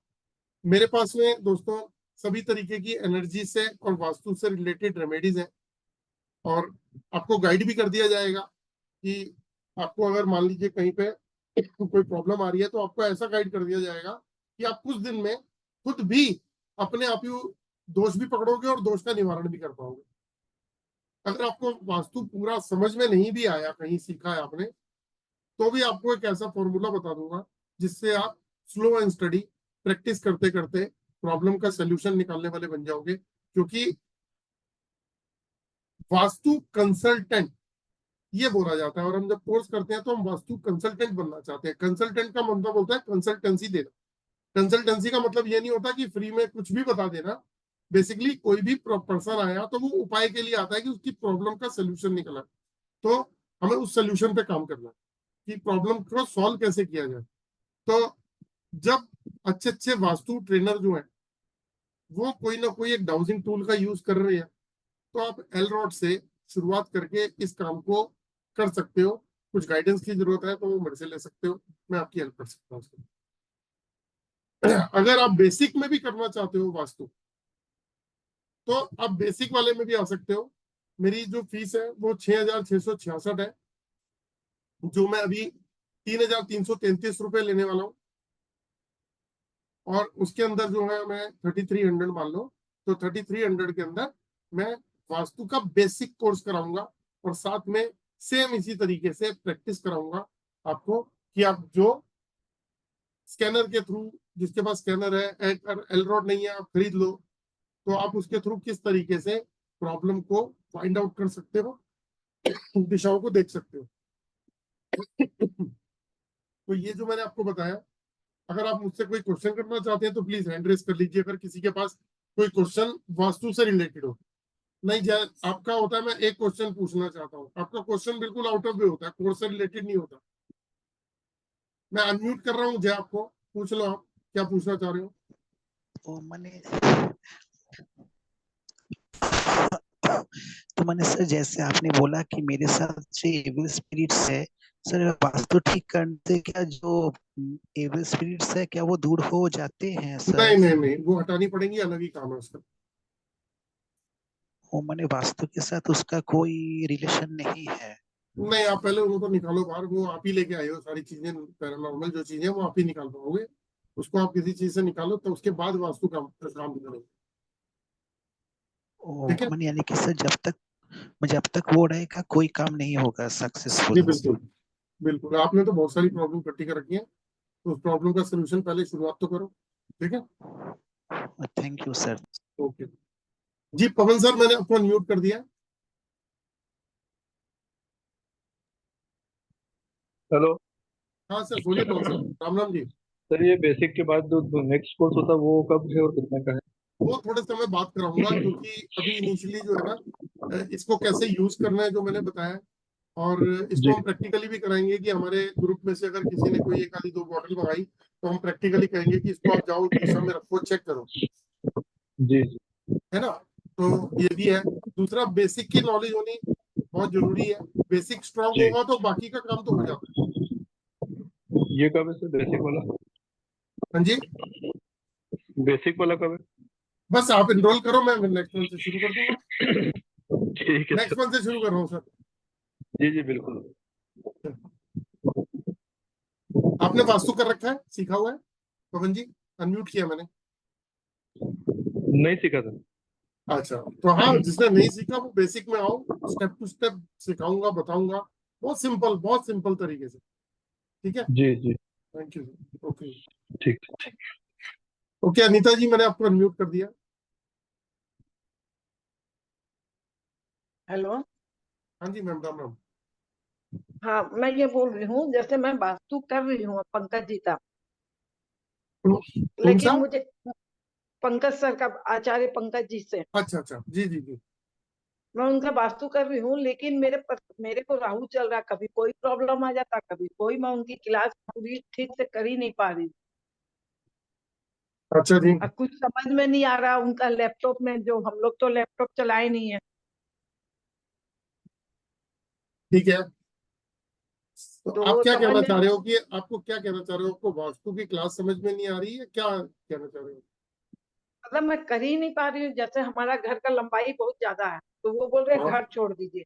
मेरे पास में दोस्तों सभी तरीके की एनर्जी से और वास्तु से रिलेटेड रेमेडीज हैं, और आपको गाइड भी कर दिया जाएगा कि आपको अगर मान लीजिए कहीं पे कोई प्रॉब्लम आ रही है तो आपको ऐसा गाइड कर दिया जाएगा कि आप कुछ दिन में खुद भी अपने आप ही दोष भी पकड़ोगे और दोष का निवारण भी कर पाओगे। अगर आपको वास्तु पूरा समझ में नहीं भी आया, कहीं सीखा है आपने, तो भी आपको एक ऐसा फॉर्मूला बता दूंगा जिससे आप स्लो एंड स्टडी प्रैक्टिस करते करते प्रॉब्लम का सोल्यूशन निकालने वाले बन जाओगे। क्योंकि वास्तु कंसल्टेंट ये बोला जाता है, और हम जब कोर्स करते हैं तो हम वास्तु कंसल्टेंट बनना चाहते हैं। कंसल्टेंट का मतलब होता है कंसल्टेंसी देना। कंसल्टेंसी का मतलब ये नहीं होता कि फ्री में कुछ भी बता देना। बेसिकली कोई भी पर्सन आया तो वो उपाय के लिए आता है कि उसकी प्रॉब्लम का सोल्यूशन निकला, तो हमें उस सोल्यूशन पे काम करना है कि प्रॉब्लम को सॉल्व कैसे किया जाए। तो जब अच्छे अच्छे वास्तु ट्रेनर जो हैं वो कोई ना कोई एक डाउजिंग टूल का यूज कर रहे हैं, तो आप एल रॉड से शुरुआत करके इस काम को कर सकते हो। कुछ गाइडेंस की जरूरत है तो वो मेरे से ले सकते हो, मैं आपकी हेल्प कर सकता हूँ उसमें। अगर आप बेसिक में भी करना चाहते हो वास्तु, तो आप बेसिक वाले में भी आ सकते हो। मेरी जो फीस है वो 6,666 है, जो मैं अभी 3,333 रुपए लेने वाला हूँ। और उसके अंदर जो है मैं 3,300 मान लो, तो 3,300 के अंदर मैं वास्तु का बेसिक कोर्स कराऊंगा और साथ में सेम इसी तरीके से प्रैक्टिस कराऊंगा आपको कि आप जो स्कैनर के थ्रू, जिसके पास स्कैनर है, एल रॉड नहीं है, आप खरीद लो, तो आप उसके थ्रू किस तरीके से प्रॉब्लम को फाइंड आउट कर सकते हो, दिशाओं को देख सकते हो। तो ये जो मैंने आपको बताया, अगर आप मुझसे कोई क्वेश्चन करना चाहते हैं तो प्लीज हैंड रेस कर लीजिए, अगर किसी के पास कोई क्वेश्चन वास्तु से रिलेटेड हो। नहीं जाए आपका होता है मैं एक क्वेश्चन पूछना चाहता हूँ, आपका क्वेश्चन बिल्कुल आउट ऑफ वे होता है, कोर्स से रिलेटेड नहीं होता। मैं अनम्यूट कर रहा हूँ जय, आपको पूछ लो आप क्या पूछना चाह रहे हो। तो मैंने सर जैसे आपने बोला कि मेरे साथ जो एविल स्पिरिट्स है सर, वास्तु ठीक करने से क्या जो एविल स्पिरिट्स है क्या वो दूर हो जाते हैं सर? नहीं नहीं नहीं, वो हटानी पड़ेंगी, अलग ही काम है उसका। वो मैंने वास्तु के साथ उसका कोई रिलेशन नहीं है। नहीं, आप पहले उनको निकालो बाहर, वो आप ही लेके आए हो सारी चीजें, पैरानॉर्मल जो चीजें वो आप ही निकाल पाओगे। उसको आप किसी चीज से निकालो तो उसके बाद वास्तु काम करेंगे। ठीक है यानी कि सर जब तक वो रहेगा कोई काम नहीं होगा जी, सक्सेसफुल। बिल्कुल बिल्कुल। आपने तो बहुत सारी प्रॉब्लम इकट्ठी कर रखी है, तो उस प्रॉब्लम का सोल्यूशन पहले शुरुआत तो करो। ठीक है, thank you sir. Okay ji. Pawan sir मैंने आपको अनम्यूट कर दिया। हेलो हाँ सर बोलिए पवन सर, राम राम जी। सर, ये बेसिक के बाद जो नेक्स्ट कोर्स होता है वो कब है और कितने का है? वो थोड़े समय बात कराऊंगा, क्योंकि अभी इनिशियली जो है ना, इसको कैसे यूज करना है जो मैंने बताया, और इसको जी हम प्रैक्टिकली भी कराएंगे कि हमारे ग्रुप में से अगर किसी ने कोई एक आधी दो बॉटल मंगाई तो हम प्रैक्टिकली कहेंगे कि इसको आप जाओ शीशा में रखो, चेक करो, जी जी। है ना। तो ये भी है। दूसरा, बेसिक की नॉलेज होनी बहुत जरूरी है। बेसिक स्ट्रांग जी होगा तो बाकी का काम तो हो जाता है। ये कब है सर, बेसिक वाला? हाँ जी, बेसिक वाला कब बस आप एनरोल करो, मैं नेक्स्ट मंथ से शुरू कर दूंगा। है? ठीक है नेक्स्ट सर। मंथ से शुरू कर रहा हूँ सर। जी जी बिल्कुल। आपने वास्तु कर रखा है, सीखा हुआ है पवन जी? अनम्यूट किया मैंने। नहीं सीखा था। अच्छा, तो हाँ, जिसने नहीं सीखा वो बेसिक में आओ, स्टेप टू स्टेप सिखाऊंगा, बताऊंगा, बहुत सिंपल तरीके से। ठीक है, जी जी थैंक यू। ओके ठीक। ओके, अनीता जी मैंने आपको अनम्यूट कर दिया। हेलो। हाँ जी मैम, राम राम। हाँ, मैं ये बोल रही हूँ, जैसे मैं वास्तु कर रही हूँ पंकज जी का, कौन सा? लेकिन मुझे पंकज सर का, आचार्य पंकज जी से अच्छा अच्छा, जी जी जी। मैं उनका वास्तु कर रही हूँ, लेकिन मेरे को राहु चल रहा, कभी कोई प्रॉब्लम आ जाता, कभी कोई, मैं उनकी क्लास पूरी ठीक से कर ही नहीं पा रही। अच्छा जी, अब कुछ समझ में नहीं आ रहा उनका लैपटॉप में, जो हम लोग तो लैपटॉप चलाए नहीं है। ठीक है। तो तो आप वो क्या समझ कहना में, चाह रहे हो, कि आपको क्या कहना चाह रहे हो, आपको वास्तु की क्लास समझ में नहीं आ रही है, क्या कहना चाह रहे हो? मतलब मैं कर ही नहीं पा रही हूँ। जैसे हमारा घर का लंबाई बहुत ज्यादा है, तो वो बोल रहे हैं हाँ, घर छोड़ दीजिए,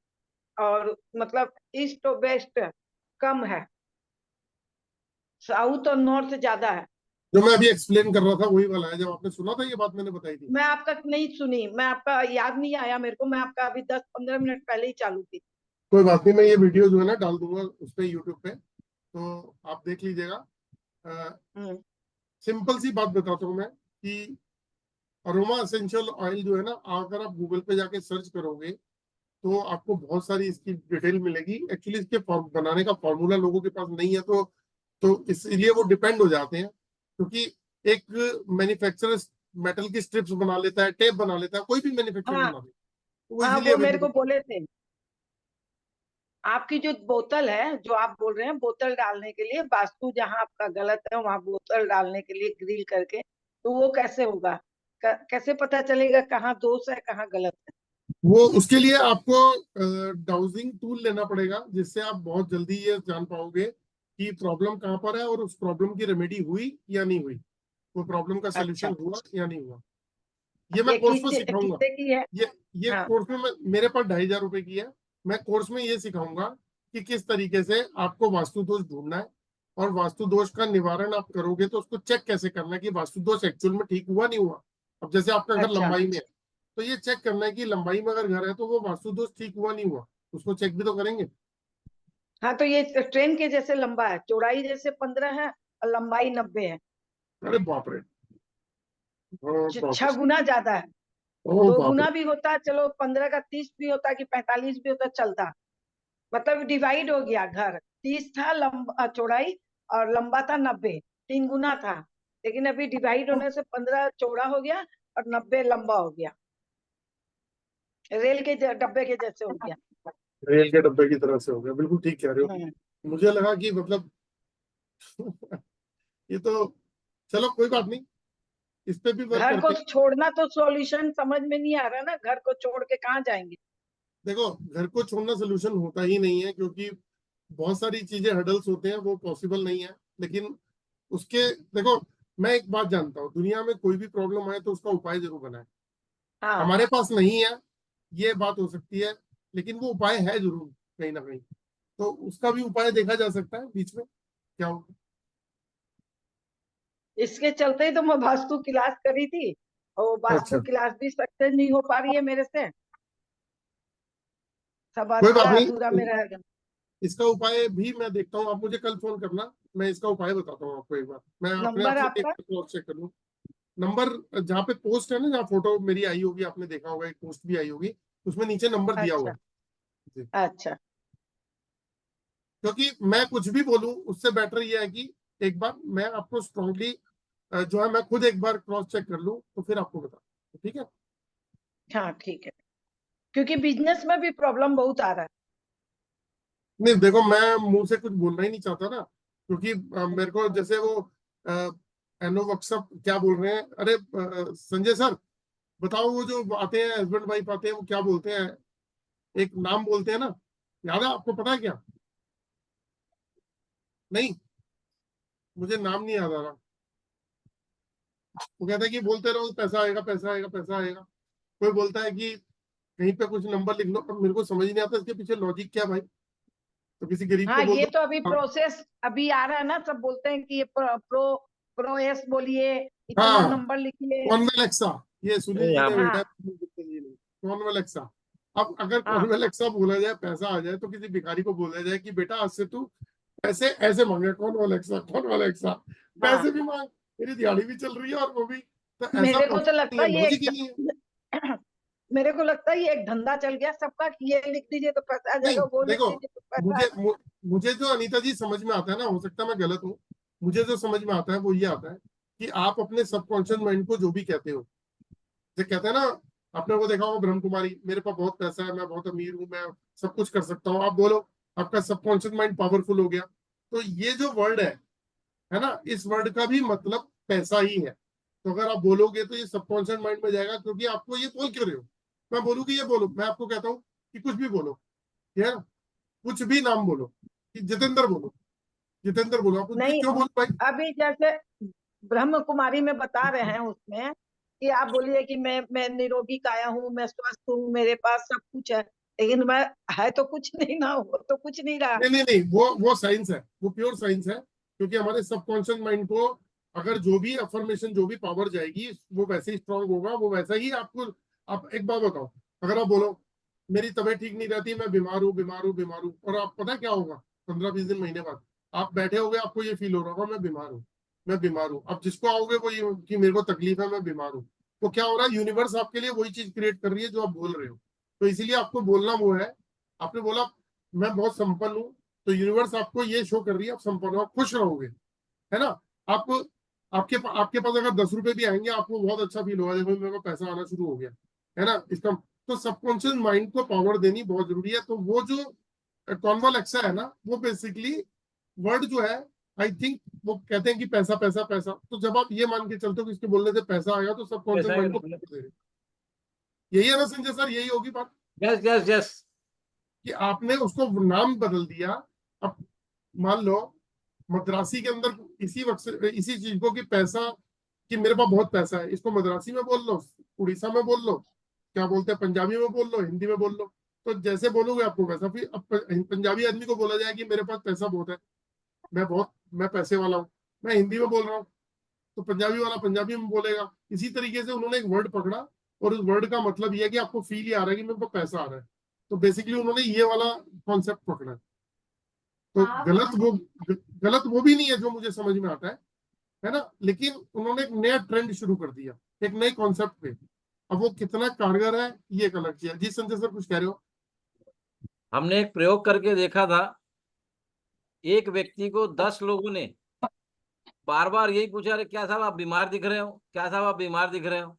और मतलब ईस्ट और वेस्ट कम है, साउथ और नॉर्थ ज्यादा है। जो मैं अभी एक्सप्लेन कर रहा था वही वाला है, जब आपने सुना था ये बात मैंने बताई थी। मैं आपका नहीं सुनी, मैं आपका याद नहीं आया मेरे को, मैं आपका अभी 10-15 मिनट पहले ही चालू की। कोई बात नहीं, मैं ये वीडियो जो है ना डाल दूंगा उस पे, यूट्यूब पे, तो आप देख लीजिएगा। हम्म। सिंपल सी बात बताता हूँ मैं, कि अरोमा एसेंशियल ऑयल जो है ना, अगर आप गूगल पे जाके सर्च करोगे तो आपको बहुत सारी इसकी डिटेल मिलेगी। एक्चुअली इसके बनाने का फॉर्मूला लोगों के पास नहीं है, तो इसलिए वो डिपेंड हो जाते हैं, क्योंकि एक मैन्युफैक्चरर मेटल की स्ट्रिप्स बना लेता है, टेप बना लेता है, कोई भी मैन्युफैक्चरर हाँ बना देता है, तो वो हाँ, इजीली वो मेरे को अवेलेबल। बोले थे। आपकी जो बोतल है, जो आप बोल रहे हैं बोतल डालने के लिए, वास्तु जहाँ आपका गलत है वहां बोतल डालने के लिए ग्रिल करके, तो वो कैसे होगा? कैसे पता चलेगा कहाँ दोष है कहाँ गलत है? वो उसके लिए आपको डाउजिंग टूल लेना पड़ेगा, जिससे आप बहुत जल्दी ये जान पाओगे कि प्रॉब्लम कहाँ पर है, और उस प्रॉब्लम की रेमेडी हुई या नहीं हुई, वो प्रॉब्लम का अच्छा, सोल्यूशन हुआ या नहीं हुआ। ये मैं ये कोर्स में सिखाऊंगा। किससे की है? ये हाँ, कोर्स में मेरे पास 2,500 रुपए की है। मैं कोर्स में ये सिखाऊंगा कि किस तरीके से आपको वास्तु दोष ढूंढना है, और वास्तु दोष का निवारण आप करोगे तो उसको चेक कैसे करना है कि वास्तु दोष एक्चुअल में ठीक हुआ नहीं हुआ। अब जैसे आपका घर अच्छा। लंबाई में है, तो ये चेक करना है कि लंबाई में अगर घर है तो वो वास्तु दोष ठीक हुआ नहीं हुआ, उसको चेक भी तो करेंगे। हाँ, तो ये ट्रेन के जैसे लंबा है, चौड़ाई जैसे 15 है और लंबाई 90 है, अरे बाप रे, ओ बाप 6 गुना ज्यादा है। रे, ओ दो बाप रे। गुना भी होता है, चलो 15 का 30 भी होता कि 45 भी होता, चलता। मतलब डिवाइड हो गया घर, 30 था लंबा चौड़ाई, और लंबा था 90, 3 गुना था। लेकिन अभी डिवाइड होने से 15 चौड़ा हो गया और 90 लंबा हो गया, रेल के डब्बे के जैसे हो गया। रेल के डब्बे की तरह से हो गया, बिल्कुल ठीक कह रहे हो। हम्म। मुझे लगा कि मतलब ये तो चलो कोई बात नहीं, इस पे भी वर्क घर को करते हैं। छोड़ना तो सॉल्यूशन समझ में नहीं आ रहा ना, घर को छोड़ के कहाँ जाएंगे। देखो, घर को छोड़ना सोल्यूशन होता ही नहीं है, क्योंकि बहुत सारी चीजें हर्डल्स होते हैं, वो पॉसिबल नहीं है। लेकिन उसके देखो, मैं एक बात जानता हूँ, दुनिया में कोई भी प्रॉब्लम आए तो उसका उपाय जरूर बनाए। हाँ हमारे पास नहीं है, ये बात हो सकती है, लेकिन वो उपाय है जरूर कहीं ना कहीं। तो उसका भी उपाय देखा जा सकता है बीच में, क्या होगा। इसके चलते ही तो मैं वास्तु क्लास करी थी, और अच्छा, वास्तु क्लास भी सक्सेस नहीं हो पा रही है मेरे से, सब कोई बात अधूरा अधूरा नहीं, में रह गया। इसका उपाय भी मैं देखता हूँ। आप मुझे कल फोन करना, मैं इसका उपाय बताता हूँ आपको। एक बार मैं अपने आप नंबर से एक आपका? क्रॉस चेक कर लूँ। नंबर जहाँ पे पोस्ट है ना, जहाँ फोटो मेरी आई होगी, आपने देखा होगा, एक पोस्ट भी आई होगी, उसमें नीचे नंबर दिया हुआ अच्छा है जी। अच्छा। क्योंकि मैं कुछ भी बोलूं, उससे बेटर ये है कि एक बार मैं आपको स्ट्रांगली जो है, मैं खुद एक बार क्रॉस चेक कर लूं, तो फिर आपको बता, ठीक है। हाँ ठीक है, क्योंकि बिजनेस में भी प्रॉब्लम बहुत आ रहा है। नहीं देखो, मैं मुंह से कुछ बोलना ही नहीं चाहता ना, क्योंकि मेरे को जैसे वो एनोवक्सअप क्या बोल रहे हैं, अरे संजय सर बताओ, वो जो आते हैं हस्बैंड वाइफ आते हैं, वो क्या बोलते हैं, एक नाम बोलते हैं ना, याद है आपको, पता है क्या? नहीं, मुझे नाम नहीं याद आ रहा। वो कहता है कि बोलते रहो पैसा आएगा, पैसा आएगा, पैसा आएगा। कोई बोलता है कि कहीं पे कुछ नंबर लिख लो, पर मेरे को समझ नहीं आता इसके पीछे लॉजिक क्या भाई। तो किसी गरीब को हाँ, बोल ये दो। तो अभी प्रोसेस अभी आ रहा है ना, सब बोलते हैं कि ये प्रो एस बोलिए, इतना हाँ, नंबर लिखिए। कॉन्वेल एक्सा, ये सुनील जी यहाँ ने पे भेजा हाँ है, कॉन्वेल एक्सा। अब अगर हाँ कॉन्वेल एक्सा बोला जाए, पैसा आ जाए, तो किसी भिखारी को बोला जाए कि बेटा आज से तू पैसे ऐसे मांगे, कॉन्वेल एक्सा, कॉन्वेल एक्सा, हाँ। पैसे भी मांग, मेरी दिहाड़ी भी चल रही है और वो भी। तो ऐसा मेरे को तो पॉसिबल नहीं लगता है, है लॉजिक ही नहीं है। मेरे को लगता है ये एक धंधा चल गया सबका कि ये लिख दीजिए तो पैसा आ नहीं जाएगा, वो लिख देखो, दीजिए तो पैसा मुझे आएगा। मुझे जो अनीता जी समझ में आता है ना, हो सकता है मैं गलत हूँ, मुझे जो समझ में आता है वो ये आता है कि आप अपने सबकॉन्शियस माइंड को जो भी कहते हो, जो कहते हैं ना, आपने वो देखा होगा ब्रह्म कुमारी, मेरे पास बहुत पैसा है, मैं बहुत अमीर हूँ, मैं सब कुछ कर सकता हूँ, आप बोलो आपका सबकॉन्शियस माइंड पावरफुल हो गया। तो ये जो वर्ड है ना, इस वर्ड का भी मतलब पैसा ही है। तो अगर आप बोलोगे तो ये सबकॉन्शियस माइंड में जाएगा, क्योंकि आपको ये बोल क्यों रहे हो, मैं बोलूँ कि ये बोलो, मैं आपको कहता हूँ कि कुछ भी बोलो, ठीक है ना, कुछ भी नाम बोलो, कि जितेंद्र बोलो, जितेंद्र बोलो, आप कुछ भी नहीं, क्यों बोलो भाई। अभी जैसे ब्रह्म कुमारी में बता रहे हैं उसमें कि आप बोलिए कि मैं निरोगी काया हूँ, मैं स्वस्थ हूँ, मेरे पास सब कुछ है, लेकिन मैं है तो कुछ नहीं ना, हो तो कुछ नहीं रहा। नहीं नहीं नहीं, वो साइंस है, वो प्योर साइंस है, क्योंकि हमारे सबकॉन्शियस माइंड को अगर जो भी अफर्मेशन, जो भी पावर जाएगी, वो वैसे ही स्ट्रांग होगा, वो वैसा ही आपको। आप एक बात बताओ, अगर आप बोलो मेरी तबीयत ठीक नहीं रहती, मैं बीमार हूँ, बीमार हूँ, बीमार हूँ, और आप पता है क्या होगा, 15-20 दिन, महीने बाद आप बैठे होगे, आपको ये फील हो रहा होगा मैं बीमार हूँ, मैं बीमार हूँ। अब जिसको आओगे वो ये कि मेरे को तकलीफ है, मैं बीमार हूँ, तो क्या हो रहा है, यूनिवर्स आपके लिए वही चीज क्रिएट कर रही है जो आप बोल रहे हो। तो इसीलिए आपको बोलना वो है, आपने बोला मैं बहुत संपन्न हूँ, तो यूनिवर्स आपको ये शो कर रही है आप संपन्न हो, आप खुश रहोगे, है ना। आप आपके पास अगर 10 रुपए भी आएंगे, आपको बहुत अच्छा फील होगा, देखो मेरे को पैसा आना शुरू हो गया, है ना, इसका। तो सबकॉन्शियस माइंड को पावर देनी बहुत जरूरी है। तो वो जो कॉन्वॉल एक्सा है ना, वो बेसिकली वर्ड जो है, आई थिंक वो कहते हैं कि पैसा पैसा पैसा। तो जब आप ये मान के चलते हो कि इसके बोलने से पैसा आएगा, तो सबकॉन्शियस माइंड को power दे रहे हो। यही है ना संजय सर, यही होगी बात, यस यस यस। कि आपने उसको नाम बदल दिया। अब मान लो मद्रासी के अंदर इसी वक्त इसी चीज को कि पैसा, कि मेरे पास बहुत पैसा है, इसको मद्रासी में बोल लो, उड़ीसा में बोल लो, क्या बोलते हैं, पंजाबी में बोल लो, हिंदी में बोल लो, तो जैसे बोलोगे आपको वैसा। फिर अब पंजाबी आदमी को बोला जाए कि मेरे पास पैसा बहुत है, मैं पैसे वाला हूँ, मैं हिंदी में बोल रहा हूँ, तो पंजाबी वाला पंजाबी में बोलेगा। इसी तरीके से उन्होंने एक वर्ड पकड़ा, और उस वर्ड का मतलब ये है कि आपको फील ही आ रहा है कि मेरे पास पैसा आ रहा है, तो बेसिकली उन्होंने ये वाला कॉन्सेप्ट पकड़ा है। तो गलत वो भी नहीं है जो मुझे समझ में आता है ना, लेकिन उन्होंने एक नया ट्रेंड शुरू कर दिया, एक नए कॉन्सेप्ट पे। अब वो कितना कारगर है, ये एक अलग चीज है। जी संजय सर, कुछ कह रहे हो? हमने एक प्रयोग करके देखा था, एक व्यक्ति को 10 लोगों ने बार बार यही पूछा, अरे क्या साहब आप बीमार दिख रहे हो, क्या साहब आप बीमार दिख रहे हो।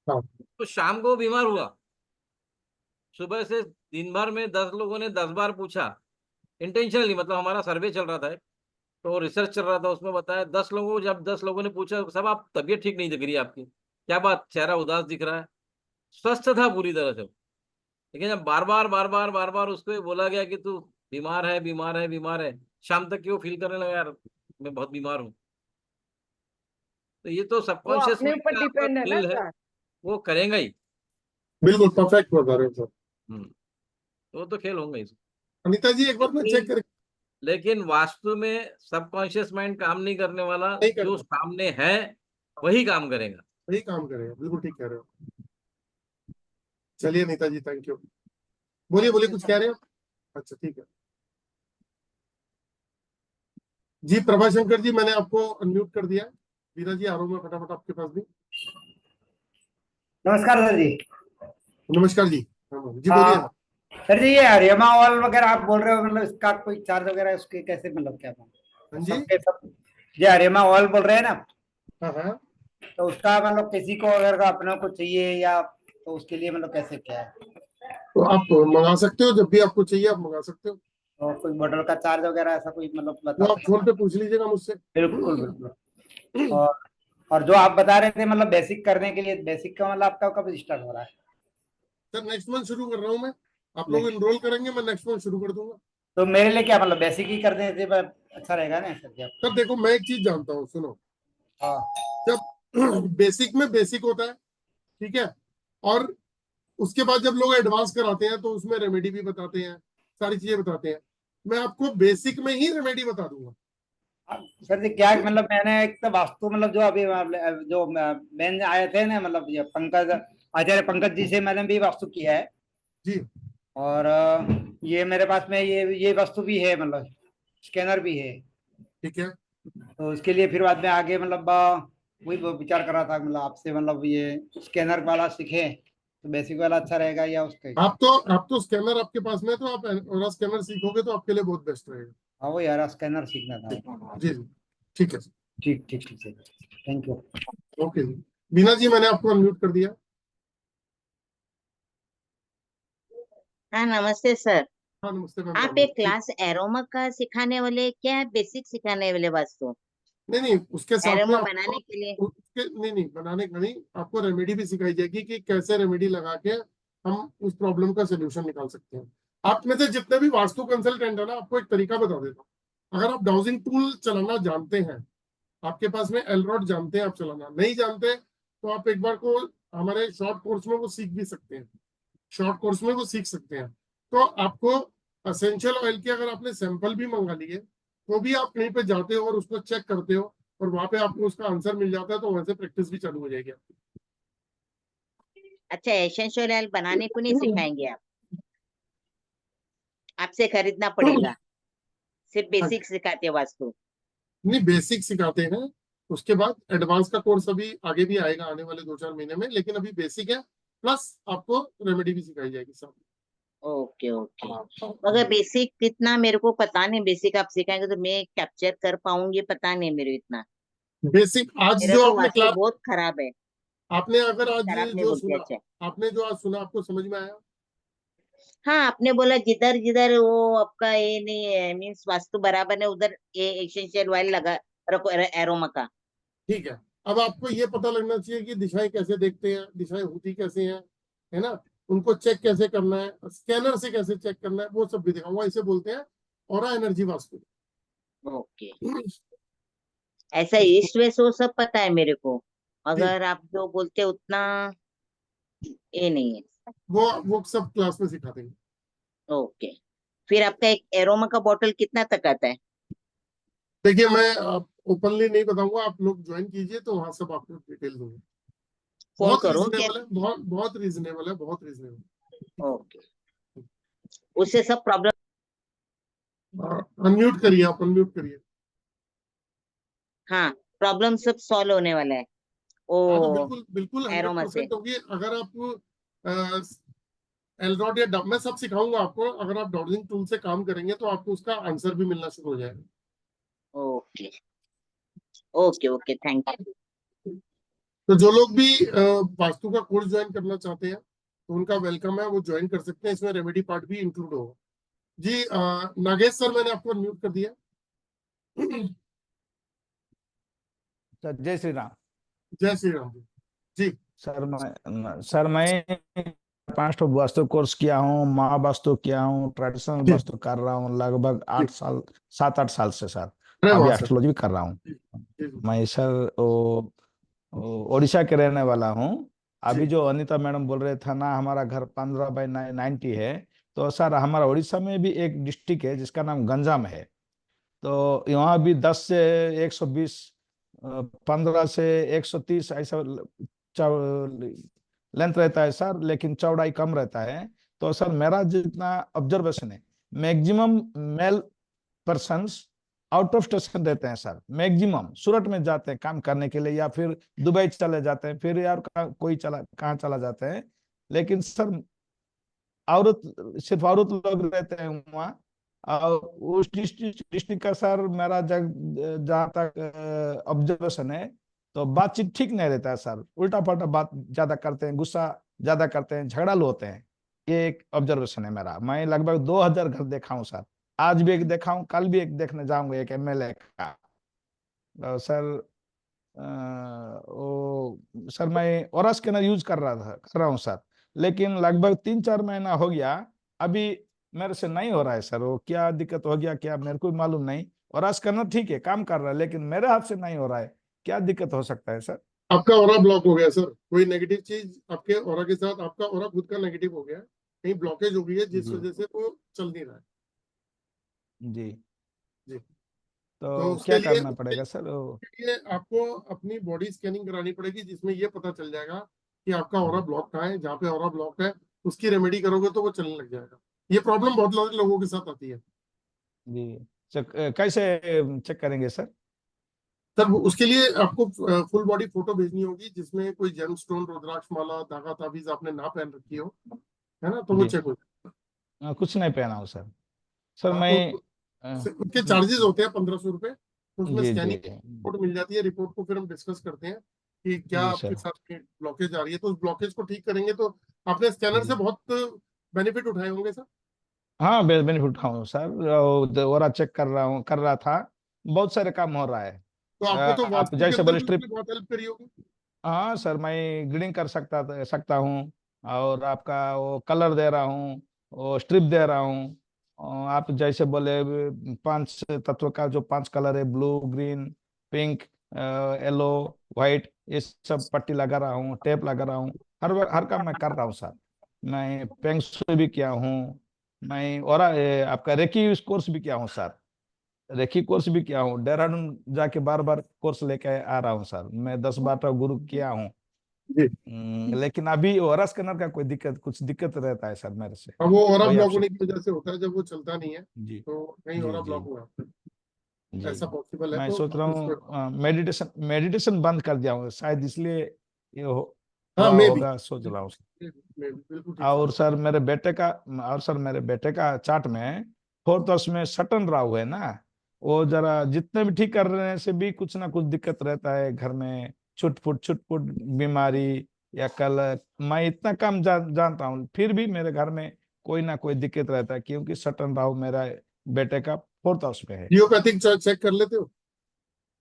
हाँ। तो शाम को बीमार हुआ, सुबह से दिन भर में 10 लोगों ने 10 बार पूछा इंटेंशनली, मतलब हमारा सर्वे चल रहा था तो रिसर्च चल रहा था, उसमें बताया 10 लोगों को, जब 10 लोगों ने पूछा सब आप तबीयत ठीक नहीं दिख रही है आपकी, क्या बात, चेहरा उदास दिख रहा है, स्वस्थ था पूरी तरह से। लेकिन जब बार बार उसको बोला गया कि तू बीमार है बीमार है बीमार है, शाम तक कि वो फील करने लगा यार मैं बहुत बीमार हूँ। तो ये तो वो सबकॉन्शियस अपने माइंड ऊपर का आपका डिपेंड है ना खेल है, सर। वो करेगा ही। बिल्कुल परफेक्ट बता रहे हो सर। तो वो तो खेल होंगे ही। अनिता जी एक बार मैं चेक कर लेकिन वास्तु में सबकॉन्शियस माइंड काम नहीं करने वाला, नहीं जो करता, सामने है वही काम करेगा। वही काम करेगा, बिल्कुल ठीक कह रहे हो। चलिए अनिता जी थैंक यू। बोलिए बोलिए, कुछ कह रहे हो? अच्छा ठीक है जी। प्रभाशंकर जी मैंने आपको अनम्यूट कर दिया है। वीरा जी आ रहा हूं मैं फटाफट आपके पास भी। नमस्कार सर जी। नमस्कार जी। हाँ, जी हाँ, बोलिए। सर जी ये हरियमा ऑयल वगैरह आप बोल रहे हो, मतलब इसका कोई चार्ज वगैरह उसके कैसे, मतलब क्या हाँ जी। सबके सब ये हरियमा ऑयल बोल रहे हैं ना, हाँ हाँ, तो उसका मतलब किसी को अगर अपने को चाहिए या तो उसके लिए मतलब कैसे क्या है, तो आप मंगा सकते हो, जब भी आपको चाहिए आप मंगा सकते हो। और कोई बोतल का चार्ज वगैरह ऐसा कोई मतलब वो बता आप सकते फोन पे पूछ लीजिएगा मुझसे। हैं? बिल्कुल बिल्कुल। और जो आप बता रहे थे मतलब बेसिक करने के लिए, बेसिक का मतलब आपका कब स्टार्ट हो रहा है? सर नेक्स्ट मंथ शुरू कर रहा हूँ मैं। आप लोग Next- इनरोल करेंगे, मैं नेक्स्ट मंथ शुरू कर दूंगा। तो मेरे लिए क्या मतलब बेसिक ही कर देते अच्छा रहेगा ना सर जी? सर देखो मैं एक चीज जानता हूँ, सुनो। हाँ जब बेसिक में बेसिक होता है, ठीक है, और उसके बाद जब लोग एडवांस कराते हैं तो उसमें रेमेडी भी बताते हैं, सारी चीजें बताते हैं। मैं आपको बेसिक में ही रेमेडी बता दूंगा। सर जी क्या मतलब मैंने एक तो वास्तु मतलब जो अभी जो मैन आए थे ना, मतलब ये पंकज, आचार्य पंकज जी से मैंने भी वास्तु किया है। जी और ये मेरे पास में ये वस्तु भी है, मतलब स्कैनर भी है। ठीक है। तो इसके लिए फिर बाद में आगे मतलब वही विचार कर रहा था, मतलब आपसे मतलब ये स्कैनर वाला सीखे तो बेसिक वाला अच्छा रहेगा या उसके? आप तो स्कैनर आपके पास में है, तो आप और स्कैनर सीखोगे तो आपके लिए बहुत बेस्ट रहेगा। हाँ वो यार स्कैनर सीखना था। जी जी ठीक है। ठीक ठीक ठीक है, थैंक यू। ओके जी। बीना जी मैंने आपको अनम्यूट कर दिया। हाँ नमस्ते सर। हाँ नमस्ते मैम, आप राम राम। एक क्लास एरोमा का सिखाने वाले क्या है, बेसिक सिखाने वाले वास्तु नहीं नहीं, उसके साथ में एरोमा आपको बनाने के लिए? उसके नहीं नहीं बनाने का नहीं, आपको रेमेडी भी सिखाई जाएगी कि कैसे रेमेडी लगा के हम उस प्रॉब्लम का सोल्यूशन निकाल सकते हैं। आप में से जितने भी वास्तु कंसल्टेंट है ना, आपको एक तरीका बता देता हूँ। अगर आप डाउजिंग टूल चलाना जानते हैं, आपके पास में एलरॉड जानते हैं, आप चलाना नहीं जानते तो आप एक बार को हमारे शॉर्ट कोर्स में वो सीख भी सकते हैं। शॉर्ट कोर्स में वो सीख सकते हैं। तो आपको असेंशियल ऑयल के अगर आपने सैंपल भी मंगा लिए तो भी आप कहीं पे जाते हो और उसको चेक करते हो और वहां पे आपको उसका आंसर मिल जाता है, तो वहां से प्रैक्टिस भी चालू हो जाएगी आपकी। अच्छा, एसेंशियल ऑयल बनाने को नहीं सिखाएंगे आप? आपसे खरीदना पड़ेगा? सिर्फ बेसिक सिखाते हैं वास्तु? नहीं, बेसिक सिखाते हैं, उसके बाद एडवांस का कोर्स अभी आगे भी आएगा आने वाले 2-4 महीने में, लेकिन अभी बेसिक है, प्लस आपको रेमेडी भी सिखाई जाएगी सब। Okay okay. मगर बेसिक कितना मेरे को पता नहीं, बेसिक आप सिखाएंगे तो मैं कैप्चर कर पाऊंगी, पता नहीं मेरे इतना। बेसिक आज मेरा जो तो आपने वास्तु क्लास, बहुत खराब है। आपने अगर आज खराब नहीं जो बोलते, सुना, अच्छा। आपने जो आज सुना आपको समझ में आया? हाँ, आपने बोला जिधर जिधर वो आपका ये नहीं है, मीन्स वास्तु बराबर है, उधर ये एसेंशियल ऑयल लगा रखो एरोमा का। ठीक है। अब आपको ये पता लगना चाहिए कि दिशाएं कैसे देखते हैं, दिशाएं होती कैसे हैं, है ना, उनको चेक कैसे करना है, स्कैनर से कैसे चेक करना है, वो सब भी दिखाऊंगा। इसे बोलते हैं ऑरा एनर्जी वास्तु। ओके। ऐसा इसको ईस्ट वेस्ट वो सब पता है मेरे को, जी, मगर आप जो बोलते उतना ये नहीं है। वो सब क्लास में सिखा देंगे। ओके। फिर आपका एक एरोमा का बॉटल कितना तक आता है? देखिए मैं ओपनली नहीं बताऊंगा, आप लोग ज्वाइन कीजिए तो वहां सब आपको डिटेल दूंगा। फोन बहुत करूँ क्या? रीजनेबल है, बहुत बहुत रीजनेबल है, बहुत रीजनेबल। ओके। उससे सब प्रॉब्लम? अनम्यूट करिए, आप अनम्यूट करिए। हाँ, प्रॉब्लम सब सॉल्व होने वाला है हाँ तो ओ बिल्कुल बिल्कुल एरोमा से। 100% होगी। अगर आप एलरॉड या मैं सब सिखाऊंगा आपको। अगर आप डॉडजिंग टूल से काम करेंगे तो आपको उसका आंसर भी मिलना शुरू हो जाएगा। Okay. Okay okay, thank you. तो जो लोग भी वास्तु का कोर्स ज्वाइन करना चाहते हैं तो उनका वेलकम है, वो ज्वाइन कर सकते हैं। इसमें रेमेडी पार्ट भी इंक्लूड होगा। जी नागेश सर, मैंने आपको म्यूट कर दिया। सर जय श्री राम। जय श्री राम जी। सर मैं 5 तो वास्तु कोर्स किया हूँ, महावास्तु किया हूँ, ट्रेडिशनल जी वास्तु कर रहा हूँ लगभग जी। 8 साल, 7-8 साल से सर। अरे अभी वाह सर। एस्ट्रोलॉजी भी कर रहा हूँ। जी जी मैं सर उड़ीसा के रहने वाला हूँ। अभी जी जो अनीता मैडम बोल रहे थे ना, हमारा घर 15/90 है। तो सर हमारा उड़ीसा में भी एक डिस्ट्रिक्ट है जिसका नाम गंजाम है। तो यहाँ भी 10 से 120, 15 से 130 ऐसा लेंथ रहता है सर, लेकिन चौड़ाई कम रहता है। तो सर मेरा जितना ऑब्जर्वेशन है, maximum male persons out of station रहते हैं सर। मैक्सिमम सूरत में जाते हैं काम करने के लिए, या फिर दुबई चले जाते हैं, फिर यार कोई कहाँ चला जाते हैं। लेकिन सर औरत, सिर्फ औरत लोग रहते हैं वहाँ। और उस डिस्ट्रिक्ट का सर मेरा जहाँ तक ऑब्जर्वेशन है, तो बातचीत ठीक नहीं रहता है सर। उल्टा पल्टा बात ज्यादा करते हैं, गुस्सा ज्यादा करते हैं, झगड़ालू होते हैं। ये एक ऑब्जर्वेशन है मेरा। मैं लगभग 2000 घर देखा हूँ सर। आज भी एक देखा हूँ, कल भी एक देखने जाऊंगा, एक एमएलए का। सर सर मैं ओरा स्कैनर यूज कर रहा हूँ सर, लेकिन लगभग 3-4 महीना हो गया। अभी मेरे से नहीं हो रहा है सर। वो क्या दिक्कत हो गया क्या, मेरे को भी मालूम नहीं। ओरा स्कैनर ठीक है, काम कर रहा है, लेकिन मेरे हाथ से नहीं हो रहा है। क्या दिक्कत हो सकता है सर? आपका ऑरा ब्लॉक हो गया सर। कोई नेगेटिव चीज आपके ऑरा के साथ, आपका ऑरा खुद का नेगेटिव हो गया है, कहीं ब्लॉकेज हो गई है जिस जी वजह से वो चल नहीं रहा है। जी। जी। तो तो क्या उसके करना पड़ेगा सर? लिए आपको अपनी बॉडी स्कैनिंग करानी पड़ेगी, जिसमें ये पता चल जाएगा कि आपका ऑरा ब्लॉक कहाँ है। जहाँ पे ऑरा ब्लॉक है उसकी रेमेडी करोगे तो वो चलने लग जाएगा। ये प्रॉब्लम बहुत सारे लोगों के साथ आती है। जी। कैसे चेक करेंगे सर? सर उसके लिए आपको फुल बॉडी फोटो भेजनी होगी, जिसमें कोई जेम स्टोन, रुद्राक्ष माला, धागा, ताबीज आपने ना पहन रखी हो, है ना, तो वो जी। चेक हो जाएगा। कुछ नहीं पहना हूँ सर। सर हाँ, मैं उसके चार्जेस होते हैं 1500 रुपए। तो उसमें जी जी स्कैनिंग रिपोर्ट मिल जाती है। रिपोर्ट को फिर हम डिस्कस करते हैं कि क्या जी आपके सर। साथ ब्लॉकेज आ रही है, तो उस ब्लॉकेज को ठीक करेंगे। तो आपने स्कैनर से जी बहुत बेनिफिट उठाए होंगे सर। हाँ, बेनिफिट उठाऊँ सर। और चेक कर रहा था, बहुत सारे काम हो रहा है। तो आपको तो आप वास्तु के जैसे अंदर बोले भी उसने स्ट्रिप। बहुत हेल्प करी होगी। हाँ सर, मैं ग्रीडिंग कर सकता हूँ। और आपका वो कलर दे रहा हूँ, वो स्ट्रिप दे रहा हूँ। और आप जैसे बोले 5 तत्व का जो 5 कलर है, blue, green, pink, yellow, white, ये सब पट्टी लगा रहा हूँ, टेप लगा रहा हूँ। हर काम मैं कर रहा हूँ सर। मैं पेंग शुई भी किया हूँ। मैं और आपका रेकी कोर्स भी किया हूँ सर। रेकी कोर्स भी किया हूँ, देहरादून जाके बार बार कोर्स लेके आ रहा हूँ सर। मैं 10-12 गुरु किया हूँ। जी। लेकिन अभी ओरस कनर का कुछ दिक्कत रहता है सर मेरे से। अब वो ऑरा वही ब्लॉक आपसे। होने की वजह से होता है, जब वो चलता नहीं है जी तो कहीं जी ऑरा जी ब्लॉक हुआ है। जी। ऐसा पॉसिबल है मैं तो सोच रहा आप उसको। हूँ मेडिटेशन मेडिटेशन बंद कर दिया हूँ शायद, इसलिए ये हाँ, हुआ मैं भी होगा, सोच रहा हूँ। बिल्कुल ठीक सोच और रहा सर मेरे बेटे का चार्ट में 4th हाउस में सटन राहु है ना। वो जरा जितने भी ठीक करने से भी कुछ ना कुछ दिक्कत रहता है घर में, छुटपुट बीमारी या कल। मैं इतना कम जानता हूँ, फिर भी मेरे घर में कोई ना कोई दिक्कत रहता है, क्योंकि सटन राहु मेरा बेटे का 4th हाउस में है। जियोपैथिक चेक कर लेते हो।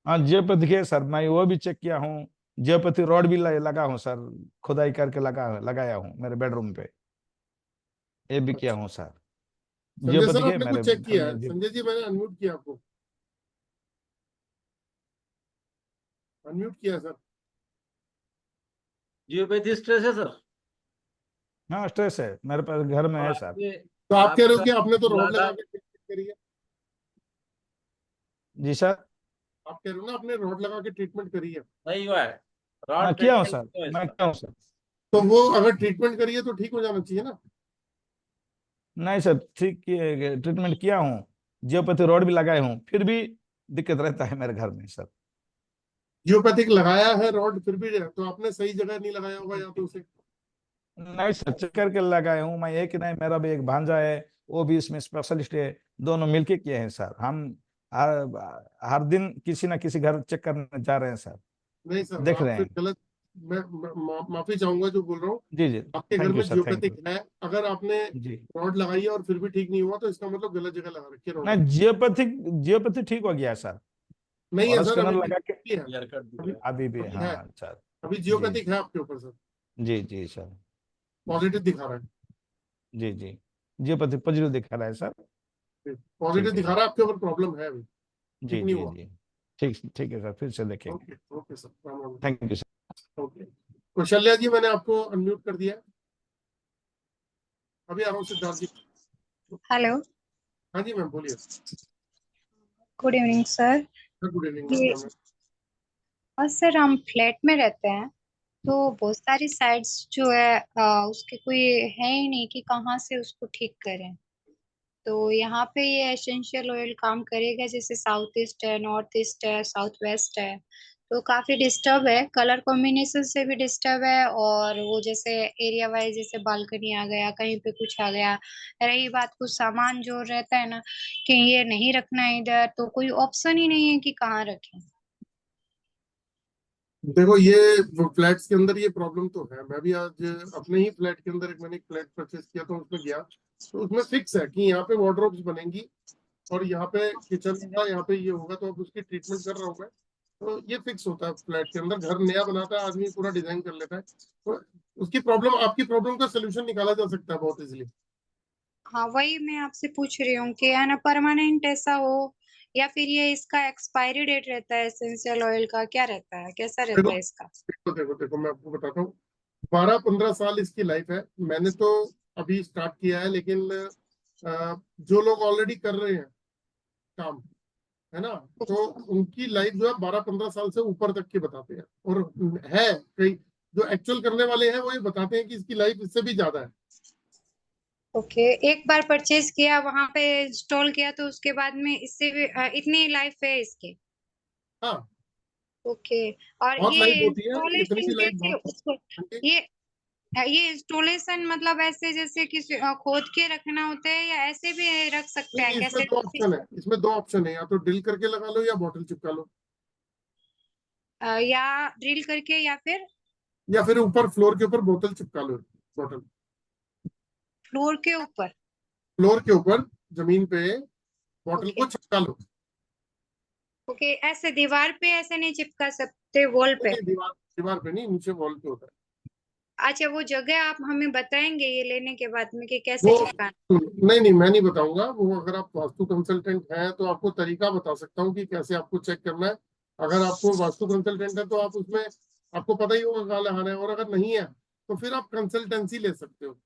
हाँ जियोपैथी है सर, मैं वो भी चेक किया हूँ। जियोपैथी रॉड भी लगा हूँ सर, खुदाई करके लगाया हूँ मेरे बेडरूम पे। ये भी किया अच्छा, हूँ सर। संजय जियोपैथी सर है आपने मेरे कुछ चेक घर किया में है? संजय जी, मैंने अनम्यूट किया आपको। अनम्यूट किया सर। जियोपैथी स्ट्रेस है सर। हाँ स्ट्रेस है मेरे पास, घर में और है सर। आपके तो आप कह रहे हो आपका कि आपने तो रॉड लगा मूलाधार। के ट्रीटमेंट करी है। जी सर। आप कह रहे हो ना आपने रॉड लगा के ट्रीटमेंट करी है। नहीं हुआ है। हाँ रॉड किया हूँ ट्रीटमेंट सर, नहीं हुआ मैं इसका। किया हूँ सर। तो वो अगर ट्रीटमेंट करी है तो ठीक हो जाना चाहिए ना। नहीं सर, ठीक ट्रीटमेंट किया हूँ, जियोपैथी रॉड भी लगाए हूँ, फिर भी दिक्कत रहता है मेरे घर में सर। जियोपैथिक लगाया है रॉड फिर भी तो आपने सही जगह नहीं लगाया होगा, या तो उसे। नहीं सर, चेक करके लगाए हूँ मैं। एक नहीं, मेरा भी एक भांजा है, वो भी इसमें स्पेशलिस्ट है। दोनों मिलके किए हैं सर हम। हर दिन किसी ना किसी घर चेक करने जा रहे हैं सर, नहीं सर, देख आप रहे फिर हैं। गलत, माफी चाहूंगा जो बोल रहा हूँ। जी जी, आपके घर थैंक यू में सर, थैंक जियोपैथिक यू है, अगर आपने जी। रॉड लगाई है और फिर भी ठीक नहीं हुआ तो इसका मतलब गलत जगह लगा रखी है ना रॉड। जियोपैथी ठीक हो गया है सर, नहीं है और सर, स्कैनर अभी लगा के भी है, क्लियर कट दिख अभी रहा है। अभी भी, अभी है, हाँ सर। अभी जी जियोपैथिक है आपके ऊपर सर, जी जी सर, पॉजिटिव दिखा रहा है, जी जी, जियोपैथी पॉजिटिव दिखा रहा है सर। पॉजिटिव ठीक है दिखा सर, रहा है, आपके ऊपर प्रॉब्लम है अभी, ठीक जी नहीं जी हुआ। जी, ठीक ठीक है सर, फिर से देखेंगे। Okay okay sir, Ram Ram. Thank you sir. Okay, Kaushalya ji मैंने आपको अनम्यूट कर दिया है, अभी आ रहा हूँ सिद्धार्थ जी। हेलो, हाँ जी मैम बोलिए। Good evening sir. Good evening ये मैम। और सर हम फ्लैट में रहते हैं, तो बहुत सारी साइड्स जो है उसके कोई है ही नहीं कि कहाँ से उसको ठीक करें। तो यहाँ पे ये एसेंशियल ऑयल काम करेगा, जैसे साउथ ईस्ट है, नॉर्थ ईस्ट है, साउथ वेस्ट है, तो काफी डिस्टर्ब है, कलर कॉम्बिनेशन से भी डिस्टर्ब है, और वो जैसे एरिया वाइज जैसे बालकनी आ गया, कहीं पे कुछ आ गया। रही बात कुछ सामान जो रहता है ना कि ये नहीं रखना है इधर, तो कोई ऑप्शन ही नहीं है कि कहाँ रखें। देखो ये फ्लैट्स के अंदर ये प्रॉब्लम तो है, मैं भी आज अपने ही फ्लैट के अंदर मैंने एक फ्लैट परचेज किया तो उसमें गया, तो उसमें फिक्स है कि यहाँ पे वार्डरोब्स बनेंगी और यहाँ पे किचन होगा, यहाँ पे ये होगा, तो अब उसकी ट्रीटमेंट कर रहा हूँ मैं। तो ये फिक्स होता है फ्लैट के अंदर, घर नया बनाता है आदमी, पूरा डिजाइन कर लेता है, तो उसकी प्रॉब्लम, आपकी प्रॉब्लम का सोल्यूशन निकाला जा सकता है बहुत इजीली। हाँ, वही मैं आपसे पूछ रही हूँ कि है ना परमानेंट ऐसा हो, या फिर ये इसका एक्सपायरी डेट रहता है एसेंशियल ऑयल का, क्या रहता है, कैसा रहता देखो है इसका? देखो मैं आपको बताता हूँ, 12-15 साल इसकी लाइफ है। मैंने तो अभी स्टार्ट किया है, लेकिन जो लोग ऑलरेडी कर रहे हैं काम, है ना, तो उनकी लाइफ जो है 12-15 साल से ऊपर तक की बताते हैं, और है कई जो एक्चुअल करने वाले हैं वो ये बताते हैं कि इसकी लाइफ इससे भी ज्यादा है। ओके, एक बार परचेज किया, वहां पे इंस्टॉल किया, तो उसके बाद में इससे भी इतनी लाइफ है इसकी? हाँ, ओके। और बहुत ये लाइफ होती है, इतनी इंस्टॉलेशन सी लाइफ कैसे बहुत उसको, है। ये ये इंस्टॉलेशन मतलब ऐसे जैसे किसी खोद के रखना होता है, या ऐसे भी रख सकते नहीं हैं नहीं, इसमें कैसे? दो ऑप्शन है, इसमें दो ऑप्शन है, या तो ड्रिल करके लगा लो या बॉटल चिपका लो, या ड्रिल करके, या फिर ऊपर फ्लोर के ऊपर बोतल चिपका लो, बॉटल फ्लोर के ऊपर? फ्लोर के ऊपर जमीन पे बॉटल ओके को चिपका लो। ओके, ऐसे दीवार पे ऐसे नहीं चिपका सकते, वॉल नहीं पे? नहीं, दीवार दीवार पे नहीं, नीचे वॉल पे होता है अच्छा, वो जगह आप हमें बताएंगे ये लेने के बाद में कि कैसे वो। चिपकाना? नहीं नहीं, मैं नहीं बताऊंगा वो, अगर आप वास्तु कंसल्टेंट हैं तो आपको तरीका बता सकता हूँ कि कैसे आपको चेक करना है। अगर आपको वास्तु कंसल्टेंट है तो आप उसमें, आपको पता ही होगा कहाँ लगाना है, और अगर नहीं है तो फिर आप कंसल्टेंसी ले सकते हो।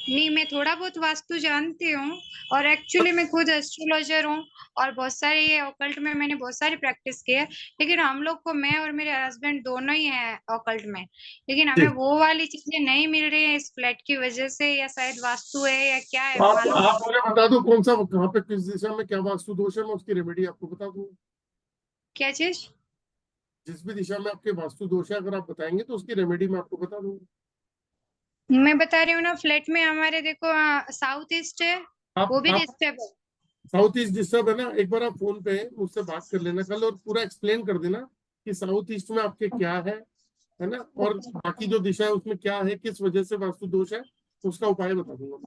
नहीं, मैं थोड़ा बहुत वास्तु जानती हूँ, और एक्चुअली मैं खुद एस्ट्रोलॉजर हूँ, और बहुत सारे ये ऑकल्ट में मैंने बहुत सारी प्रैक्टिस की है। लेकिन हम लोग को, मैं और मेरे हस्बैंड दोनों ही हैं ऑकल्ट में, लेकिन हमें जी, वो वाली चीजें नहीं मिल रही है इस फ्लैट की वजह से, या शायद वास्तु है या क्या है, मालूम आप नहीं। मुझे बता दो कौन सा, कहाँ पे, किस दिशा में क्या वास्तु दोष है, मैं उसकी रेमेडी आपको बता दूंगा। क्या चीज? जिस भी दिशा में आपके वास्तु दोष है अगर आप बताएंगे तो उसकी रेमेडी मैं आपको बता दूंगा। मैं बता रही हूँ ना, फ्लैट में हमारे देखो साउथ ईस्ट है, वो भी आप डिस्टर्ब है। साउथ ईस्ट डिस्टर्ब है ना, एक बार आप फोन पे मुझसे बात कर लेना कल और पूरा एक्सप्लेन कर देना कि साउथ ईस्ट में आपके क्या है ना, और बाकी जो दिशा है उसमें क्या है, किस वजह से वास्तु दोष है, उसका उपाय बता दूंगा।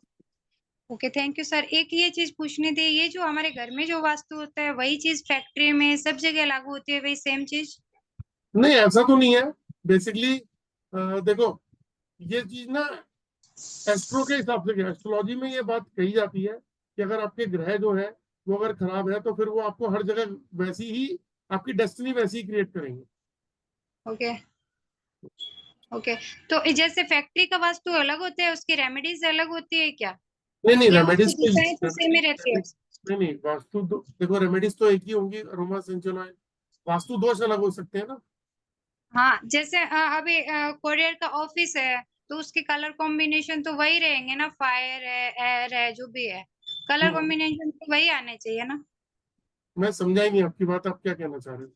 Okay, thank you sir. एक ये चीज पूछनी थी, ये जो हमारे घर में जो वास्तु होता है वही चीज फैक्ट्री में सब जगह लागू होती है, वही सेम चीज? नहीं ऐसा तो नहीं है, बेसिकली देखो ये चीज ना एस्ट्रो के हिसाब से, एस्ट्रोलॉजी में ये बात कही जाती है कि अगर आपके ग्रह जो है वो अगर खराब है तो फिर वो आपको हर जगह वैसी ही, आपकी डेस्टिनी वैसी ही क्रिएट करेंगे। ओके ओके, तो जैसे फैक्ट्री का वास्तु अलग होता है, उसकी रेमेडीज अलग होती है क्या, नहीं नहीं, या उसकी रेमेडीज तो दिशाएं तो सेम ही रहती है? नहीं नहीं, वास्तु तो देखो रेमेडीज तो एक ही होंगी, अरोमा एसेंशियल ऑयल, वास्तु दोष अलग हो सकते हैं ना। हाँ, जैसे अभी कोरियर का ऑफिस है, तो उसके कलर कॉम्बिनेशन तो वही रहेंगे ना, फायर है, एयर है, जो भी है, कलर हम्म, कॉम्बिनेशन तो वही आने चाहिए ना? मैं समझा ही नहीं आपकी बात, आप क्या कहना चाह रहे हो।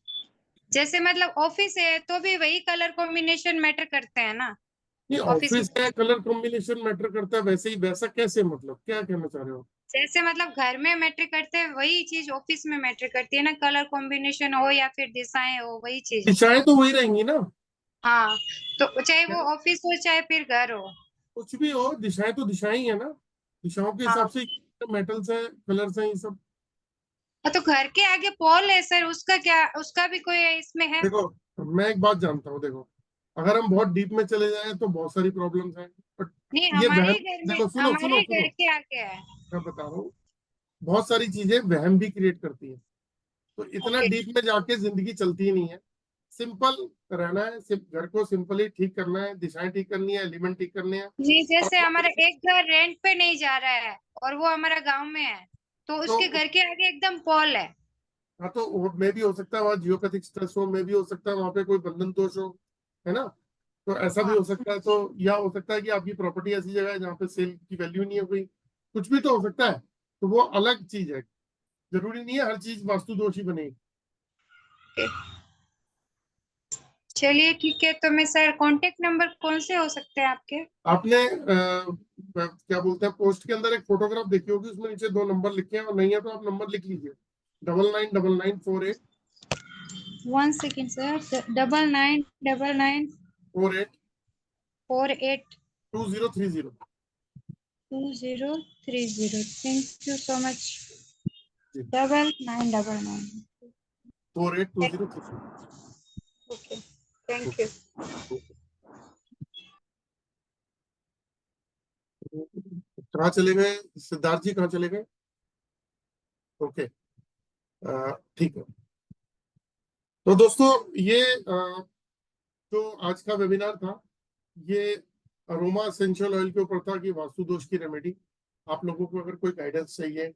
जैसे मतलब ऑफिस है तो भी वही कलर कॉम्बिनेशन मैटर करते हैं ना नहीं, ऑफिस में? ऑफिस का कलर कॉम्बिनेशन मैटर करता है, वैसे ही वैसा कैसे, मतलब क्या कहना चाह रहे हो। जैसे मतलब घर में मैटर करते हैं वही चीज ऑफिस में मैटर करती है ना, कलर कॉम्बिनेशन हो या फिर दिशाएं हो, वही चीज। दिशाएं तो वही रहेंगी ना, हाँ, तो चाहे वो ऑफिस हो चाहे फिर घर हो। कुछ भी हो, दिशाएं तो दिशाएं ही है ना, दिशाओं के हिसाब हाँ, से मेटल्स है, कलर्स हैं, ये सब। तो घर के आगे पोल है सर, उसका क्या, उसका भी कोई इसमें है? देखो, मैं एक बात जानता हूँ, देखो अगर हम बहुत डीप में चले जाएं तो बहुत सारी प्रॉब्लम्स हैं, बट नहीं, ये हमारे वहम, ही घर में, देखो सुनो हमारे सुनो ही सुनो, घर के आगे है। मैं बता रहा हूँ, बहुत सारी चीजें वहम भी क्रिएट करती हैं, तो इतना ओके। डीप में जाके जिंदगी चलती ही नहीं है। सिंपल रहना है, सिर्फ घर को सिंपली ठीक करना है, दिशाएं ठीक करनी है, एलिमेंट ठीक करने हैं। जी, और जैसे हमारा एक घर रेंट पे नहीं जा रहा है और वो हमारा गांव में है, तो उसके तो घर के आगे एकदम पोल है। हाँ, तो मे भी हो सकता है वहाँ जियोपैथिक स्ट्रेस हो, मे भी हो सकता है वहाँ पे कोई बंधन दोष हो, है ना, तो ऐसा भी हाँ, हो सकता है। तो या हो सकता है कि आपकी प्रॉपर्टी ऐसी जगह है जहाँ पे सेल की वैल्यू नहीं है कोई, कुछ भी तो हो सकता है, तो वो अलग चीज है। जरूरी नहीं है हर चीज वास्तु दोष ही बनेगी। चलिए ठीक है, तो मैं सर कांटेक्ट नंबर कौन से हो सकते हैं आपके? आपने क्या बोलते हैं, पोस्ट के अंदर एक फोटोग्राफ देखी होगी, उसमें नीचे 2 नंबर लिखे हैं, और नहीं है तो आप नंबर लिख लीजिए, 999948 1 second sir, 999948 48 2030 2030। Thank you so much. जी, 9999। 48 2030। Okay, thank you. कहाँ चले गए सिद्धार्थ जी, कहाँ चले गए? ओके, ठीक है। तो दोस्तों, ये जो आज का वेबिनार था, ये अरोमा एसेंशियल ऑयल के ऊपर था कि वास्तु दोष की रेमेडी। आप लोगों को अगर कोई गाइडेंस चाहिए,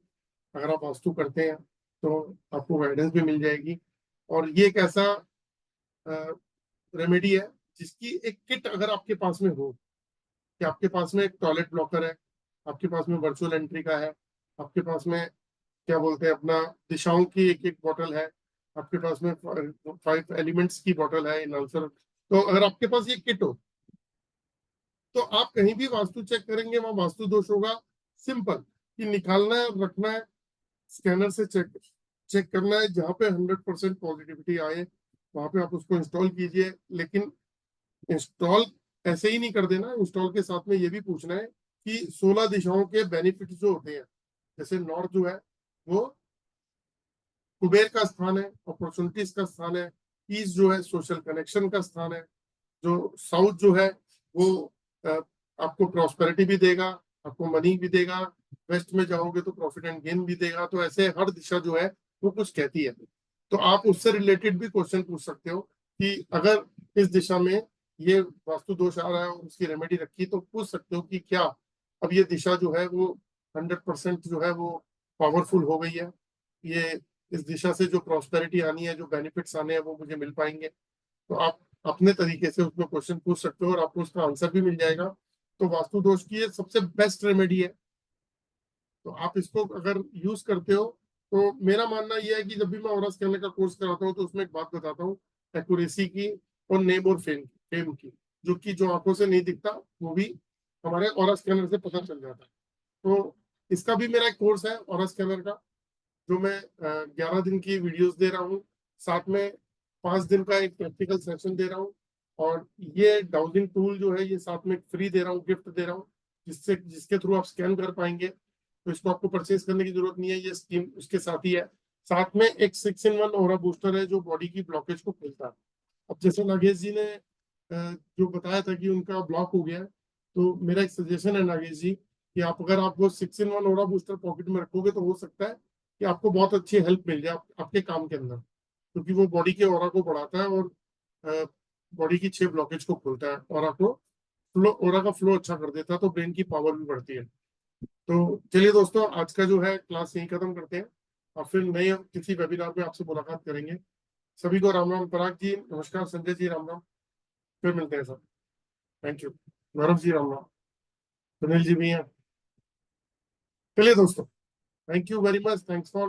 अगर आप वास्तु करते हैं तो आपको गाइडेंस भी मिल जाएगी। और ये एक ऐसा रेमेडी है जिसकी एक किट अगर आपके पास में हो, कि आपके पास में एक टॉयलेट ब्लॉकर है, आपके पास में वर्चुअल एंट्री का है, आपके पास में क्या बोलते हैं अपना दिशाओं की एक एक बॉटल है, आपके पास में 5 एलिमेंट्स की बॉटल है इन आंसर, तो अगर आपके पास ये किट हो तो आप कहीं भी वास्तु चेक करेंगे वहां वास्तु दोष होगा। सिंपल कि निकालना है, रखना है, स्कैनर से चेक चेक करना है, जहां पे 100% पॉजिटिविटी आए वहां पे आप उसको इंस्टॉल कीजिए। लेकिन इंस्टॉल ऐसे ही नहीं कर देना, इंस्टॉल के साथ में ये भी पूछना है कि 16 दिशाओं के बेनिफिट जो होते हैं, जैसे नॉर्थ जो है वो कुबेर का स्थान है, अपॉर्चुनिटीज का स्थान है, ईस्ट जो है सोशल कनेक्शन का स्थान है, जो साउथ जो है वो आपको प्रॉस्पेरिटी भी देगा, आपको मनी भी देगा, वेस्ट में जाओगे तो प्रॉफिट एंड गेन भी देगा। तो ऐसे हर दिशा जो है वो कुछ कहती है, तो आप उससे रिलेटेड भी क्वेश्चन पूछ सकते हो कि अगर इस दिशा में ये वास्तु दोष आ रहा है और उसकी रेमेडी रखी, तो पूछ सकते हो कि क्या अब ये दिशा जो है वो 100% जो है वो पावरफुल हो गई है, ये इस दिशा से जो प्रॉस्पेरिटी आनी है, जो बेनिफिट्स आने हैं वो मुझे मिल पाएंगे। तो आप अपने तरीके से उसमें क्वेश्चन पूछ सकते हो और आपको उसका आंसर भी मिल जाएगा। तो वास्तु दोष की ये सबसे बेस्ट रेमेडी है, तो आप इसको अगर यूज करते हो तो मेरा मानना यह है कि जब भी मैं ऑरा स्कैनर का कोर्स कराता हूँ तो उसमें एक बात बताता हूँ, एक्यूरेसी की और नेम और फेम की, जो कि जो आंखों से नहीं दिखता वो भी हमारे ऑरा स्कैनर से पता चल जाता है। तो इसका भी मेरा एक कोर्स है ऑरा स्कैनर का, जो मैं 11 दिन की वीडियोस दे रहा हूँ, साथ में 5 दिन का एक प्रैक्टिकल सेशन दे रहा हूँ, और ये डाउनलिंग टूल जो है ये साथ में फ्री दे रहा हूँ, गिफ्ट दे रहा हूँ, जिसके थ्रू आप स्कैन कर पाएंगे। तो इसको आपको परचेज करने की जरूरत नहीं है, ये स्कीम उसके साथ ही है। साथ में एक 6-in-1 ऑरा बूस्टर है जो बॉडी की ब्लॉकेज को खोलता है। अब जैसे नागेश जी ने जो बताया था कि उनका ब्लॉक हो गया है, तो मेरा एक सजेशन है नागेश जी कि आप अगर आप वो 6-in-1 ऑरा बूस्टर पॉकेट में रखोगे तो हो सकता है कि आपको बहुत अच्छी हेल्प मिल जाए आपके काम के अंदर, क्योंकि वो बॉडी के ऑरा को बढ़ाता है और बॉडी की 6 ब्लॉकेज को खोलता है, ऑरा का फ्लो अच्छा कर देता है, तो ब्रेन की पावर भी बढ़ती है। तो चलिए दोस्तों, आज का जो है क्लास यही खत्म करते हैं और फिर नए किसी वेबिनार में आपसे मुलाकात करेंगे। सभी को राम राम। पराग जी नमस्कार, संजय जी राम राम, फिर मिलते हैं sir. Thank you. Gaurav ji Ram Ram, Sunil ji भी हैं। चलिए दोस्तों, thank you very much, thanks for